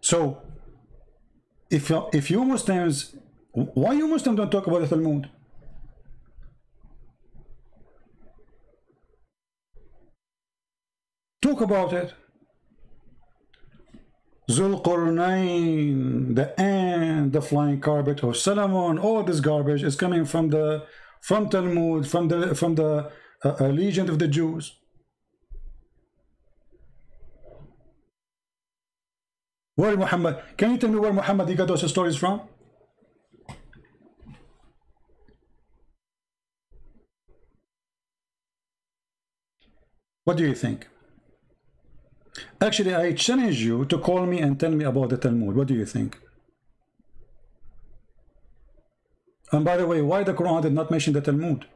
So, if you Muslims, why you Muslims don't talk about the Talmud? Talk about it. Zulqarnain, the ant, the flying carpet of Solomon, all this garbage is coming from Talmud, from the legend of the Jews. Where Muhammad? Can you tell me where Muhammad he got those stories from?
What do you think? Actually, I challenge you to call me and tell me about the Talmud. What do you think? And by the way, why the Quran did not mention the Talmud?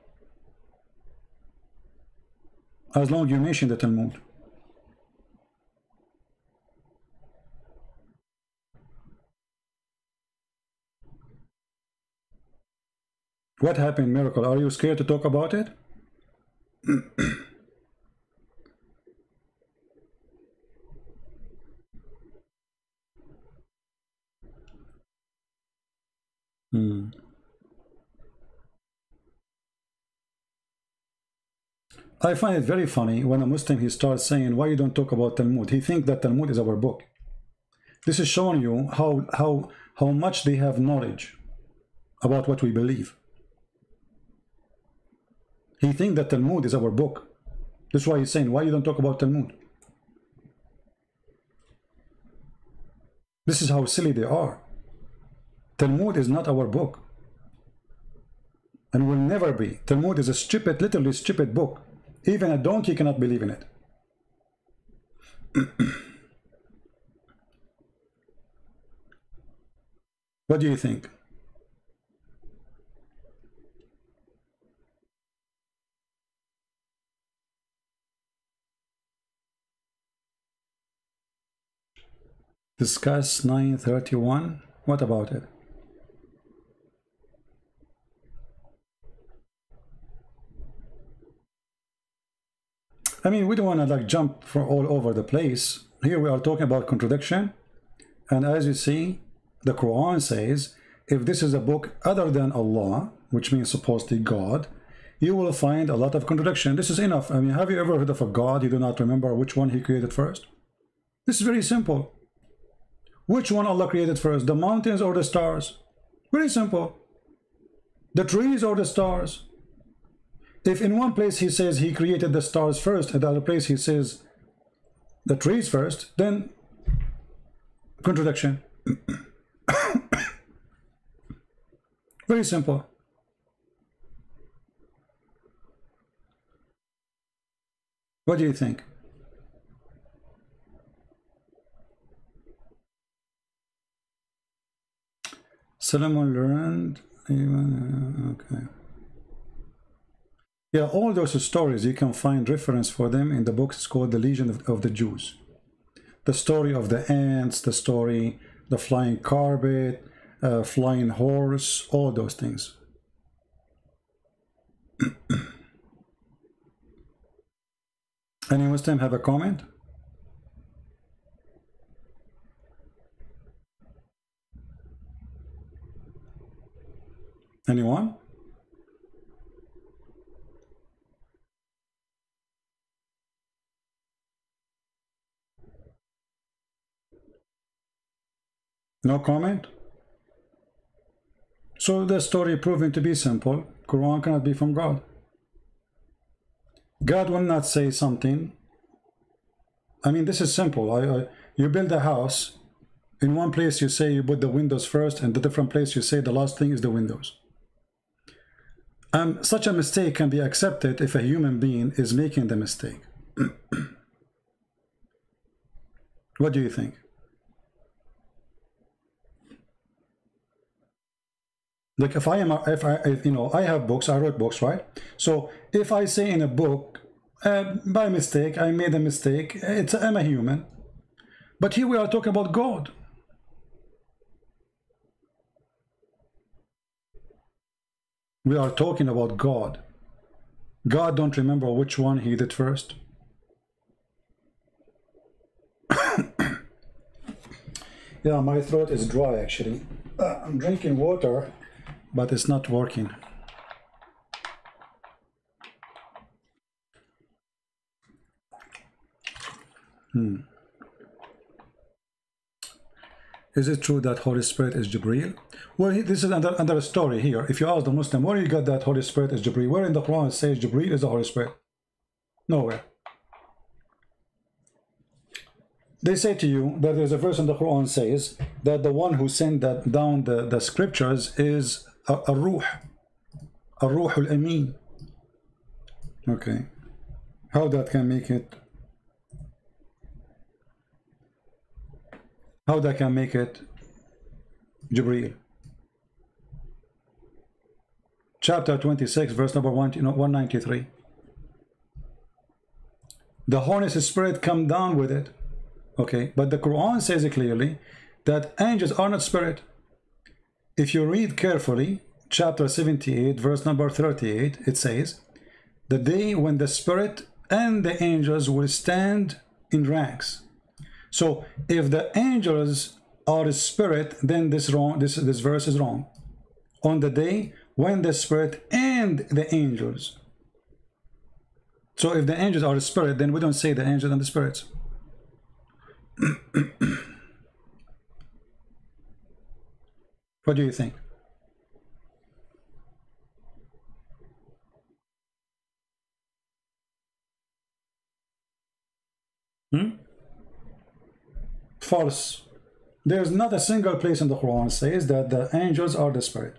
As long as you mention the Talmud. What happened, Miracle? Are you scared to talk about it? I find it very funny when a Muslim, he starts saying, why you don't talk about Talmud? He thinks that Talmud is our book. This is showing you how much they have knowledge about what we believe. He thinks that Talmud is our book. That's why he's saying, why you don't talk about Talmud? This is how silly they are. Talmud is not our book. And will never be. Talmud is a stupid, literally stupid book. Even a donkey cannot believe in it. What do you think? Discuss 931. What about it? I mean, we don't want to like jump from all over the place. Here we are talking about contradiction. And as you see, the Quran says, if this is a book other than Allah, which means supposedly God, you will find a lot of contradiction. This is enough. I mean, have you ever heard of a God you do not remember which one he created first? This is very simple. Which one Allah created first, the mountains or the stars? Very simple. The trees or the stars? If in one place he says he created the stars first, and the other place he says the trees first, then contradiction. Very simple. What do you think? Solomon learned, okay. Yeah, all those stories, you can find reference for them in the books. It's called The Legion of the Jews. The story of the ants, the story, the flying carpet, flying horse, all those things. Any Muslim have a comment? Anyone? No comment? So the story proving to be simple. Quran cannot be from God. God will not say something. I mean, this is simple. You build a house. In one place you say you put the windows first, and the different place you say the last thing is the windows. Such a mistake can be accepted if a human being is making the mistake. What do you think? Like if I have books, I wrote books, right? So if I say in a book, by mistake, I made a mistake, I'm a human. But here we are talking about God. We are talking about God. God don't remember which one he did first. Yeah, my throat is dry actually. I'm drinking water, but it's not working. Is it true that Holy Spirit is Jibreel? Well, this is another story here. If you ask the Muslim, where you got that Holy Spirit is Jibreel? Where in the Quran it says Jibreel is the Holy Spirit? Nowhere. They say to you that there's a verse in the Quran says that the one who sent down the scriptures is a ruh al-amin. Okay.
How that can make it? How that can make it Jibreel? Chapter 26, verse number 193. The Holy Spirit come down with it. Okay, but the Quran says it clearly that angels are not spirit. If you read carefully, chapter 78, verse number 38, it says, the day when the spirit and the angels will stand in ranks. So if the angels are a spirit, then this verse is wrong. On the day when the spirit and the angels. So if the angels are a spirit, then we don't say the angels and the spirits. What do you think? False. There's not a single place in the Quran says that the angels are the spirit.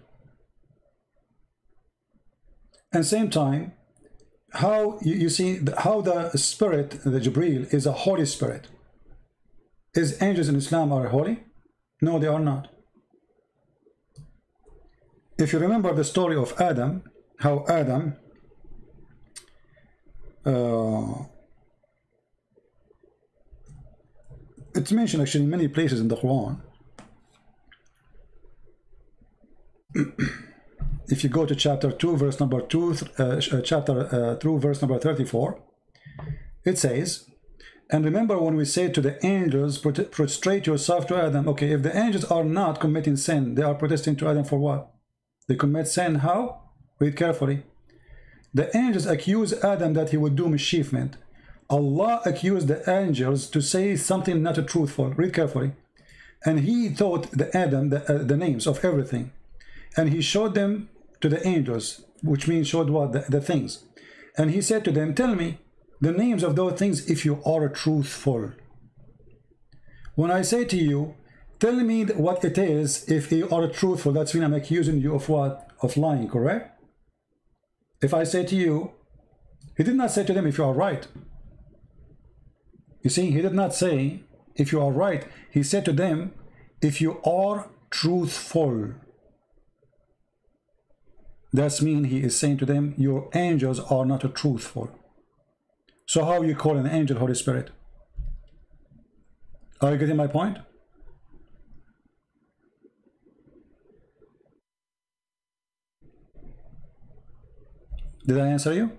And same time, how you see how the spirit, the Jibreel, is a holy spirit. Is angels in Islam are holy? No, they are not. If you remember the story of Adam, how Adam it's mentioned actually in many places in the Quran. If you go to chapter 2, verse number 2, chapter 2, verse number 34, it says, and remember when we say to the angels, prostrate yourself to Adam. Okay, if the angels are not committing sin, they are protesting to Adam for what? They commit sin, how? Read carefully. The angels accuse Adam that he would do mischievement. Allah accused the angels to say something not truthful. Read carefully. And he taught the Adam the names of everything. And he showed them to the angels, which means showed what? The things. And he said to them, tell me the names of those things if you are truthful. When I say to you, tell me what it is if you are truthful, that's when I'm accusing you of what? Of lying, correct? If I say to you, he did not say to them if you are right. You see, he did not say if you are right. He said to them, if you are truthful. That means he is saying to them, your angels are not truthful. So how you call an angel Holy Spirit? Are you getting my point? Did I answer you?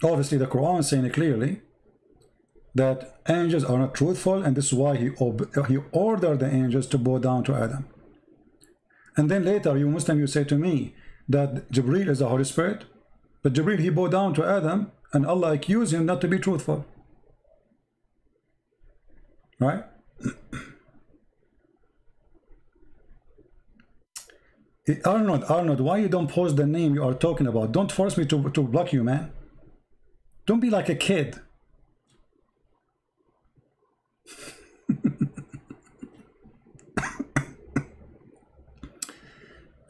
Obviously the Quran is saying it clearly that angels are not truthful, and this is why he ordered the angels to bow down to Adam. And then later you Muslim, you say to me that Jibreel is the Holy Spirit, but Jibreel, he bowed down to Adam and Allah accused him not to be truthful, right? Arnold, why you don't post the name you are talking about? Don't force me to block you, man. Don't be like a kid.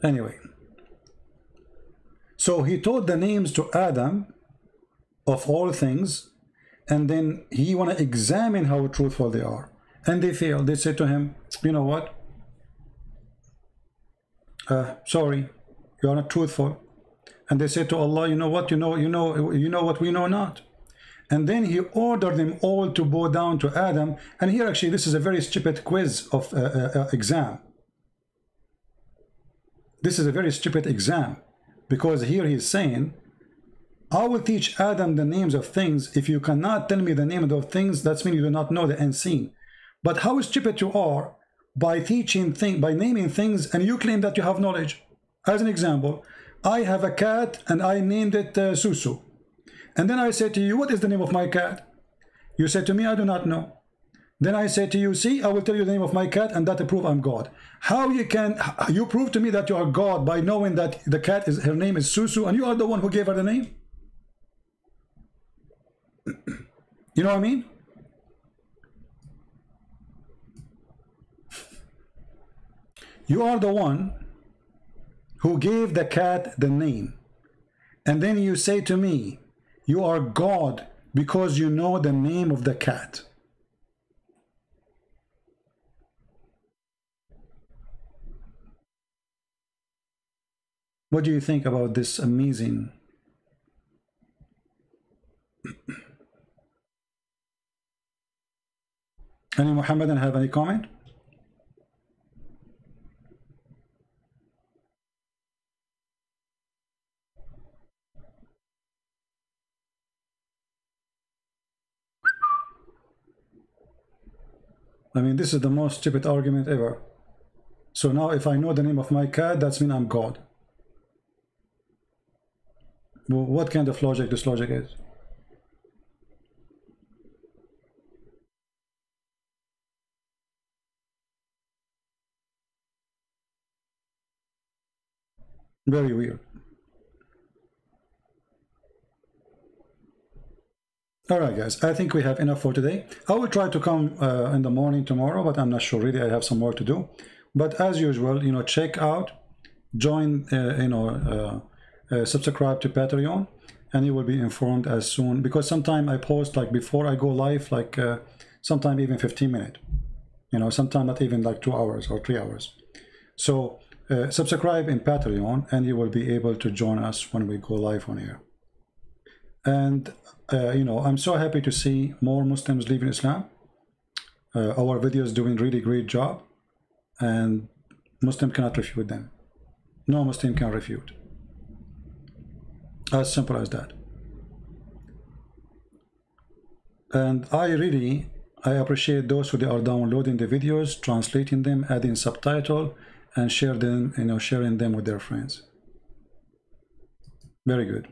Anyway, so he taught the names to Adam of all things, and then he want to examine how truthful they are, and they failed. They said to him, you know what, sorry, you are not truthful. And they said to Allah, you know what, you know what we know not. And then he ordered them all to bow down to Adam. And here actually this is a very stupid quiz of exam. This is a very stupid exam, because here he's saying, I will teach Adam the names of things. If you cannot tell me the name of those things, that means you do not know the unseen. But how stupid you are by naming things, and you claim that you have knowledge. As an example, I have a cat and I named it Susu. And then I say to you, what is the name of my cat? You say to me, I do not know. Then I say to you, see, I will tell you the name of my cat, and that to prove I'm God. How you prove to me that you are God by knowing that the cat her name is Susu, and you are the one who gave her the name? You know what I mean? You are the one who gave the cat the name. And then you say to me, you are God because you know the name of the cat. What do you think about this amazing? Any Muhammadan have any comment? I mean, this is the most stupid argument ever. So now if I know the name of my cat, that's mean I'm God. Well, what kind of logic this logic is? Very weird. Alright guys, I think we have enough for today. I will try to come in the morning tomorrow, but I'm not sure really. I have some work to do. But as usual, you know, check out, join, subscribe to Patreon, and you will be informed as soon, because sometime I post like before I go live, like sometime even 15 minutes, you know, sometime not even like 2 hours or 3 hours. So subscribe in Patreon and you will be able to join us when we go live on air. And you know, I'm so happy to see more Muslims leaving Islam. Our videos doing really great job, and Muslim cannot refute them. No Muslim can refute. As simple as that. And I appreciate those who are downloading the videos, translating them, adding subtitle, and share them, you know, sharing them with their friends. Very good.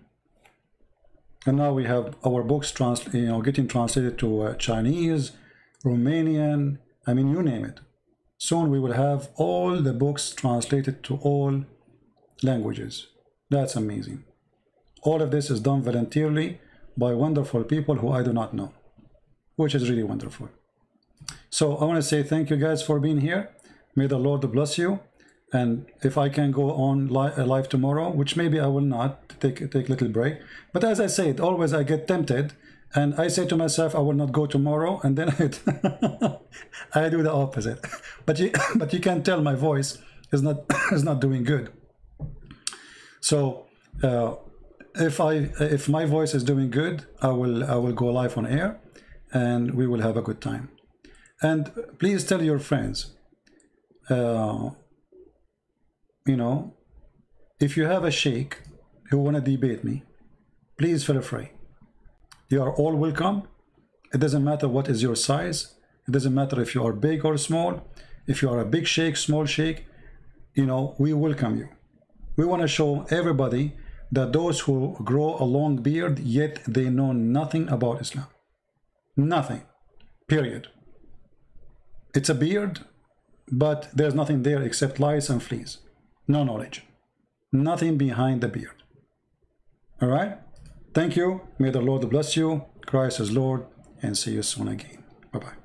And now we have our books getting translated to Chinese, Romanian, I mean, you name it. Soon we will have all the books translated to all languages. That's amazing. All of this is done voluntarily by wonderful people who I do not know, which is really wonderful. So I want to say thank you guys for being here. May the Lord bless you. And if I can go on live tomorrow, which maybe I will not, take a little break. But as I said, always I get tempted and I say to myself, I will not go tomorrow. And then I do the opposite. But you can tell my voice is not doing good. So if my voice is doing good, I will go live on air and we will have a good time. And please tell your friends, you know, if you have a sheikh who want to debate me, please feel free. You are all welcome. It doesn't matter what is your size. It doesn't matter if you are big or small. If you are a big sheikh, small sheikh, you know, we welcome you. We want to show everybody that those who grow a long beard, yet they know nothing about Islam. Nothing. Period. It's a beard, but there's nothing there except lice and fleas. No knowledge. Nothing behind the beard. All right? Thank you. May the Lord bless you. Christ is Lord. And see you soon again. Bye-bye.